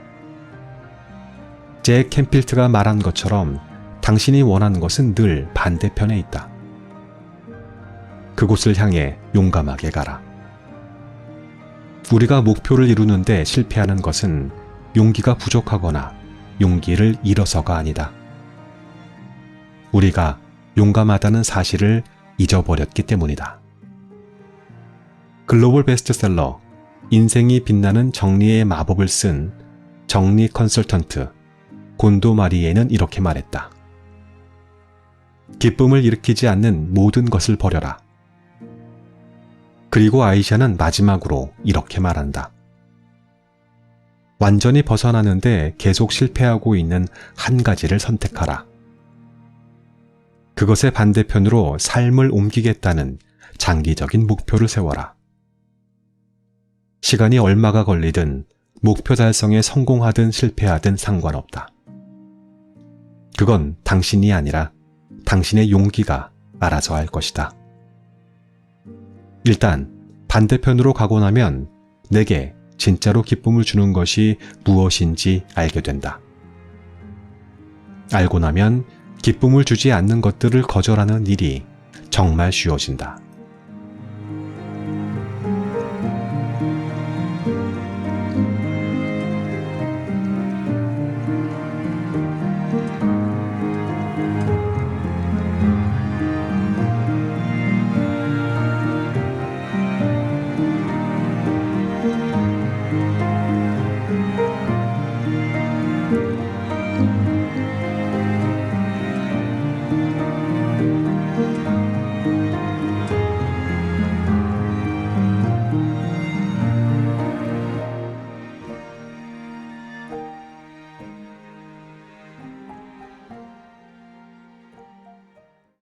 잭 캔필트가 말한 것처럼 당신이 원하는 것은 늘 반대편에 있다. 그곳을 향해 용감하게 가라. 우리가 목표를 이루는데 실패하는 것은 용기가 부족하거나 용기를 잃어서가 아니다. 우리가 용감하다는 사실을 잊어버렸기 때문이다. 글로벌 베스트셀러 인생이 빛나는 정리의 마법을 쓴 정리 컨설턴트 곤도 마리에는 이렇게 말했다. 기쁨을 일으키지 않는 모든 것을 버려라. 그리고 아이샤는 마지막으로 이렇게 말한다. 완전히 벗어나는데 계속 실패하고 있는 한 가지를 선택하라. 그것의 반대편으로 삶을 옮기겠다는 장기적인 목표를 세워라. 시간이 얼마가 걸리든 목표 달성에 성공하든 실패하든 상관없다. 그건 당신이 아니라 당신의 용기가 알아서 할 것이다. 일단 반대편으로 가고 나면 내게 진짜로 기쁨을 주는 것이 무엇인지 알게 된다. 알고 나면 기쁨을 주지 않는 것들을 거절하는 일이 정말 쉬워진다.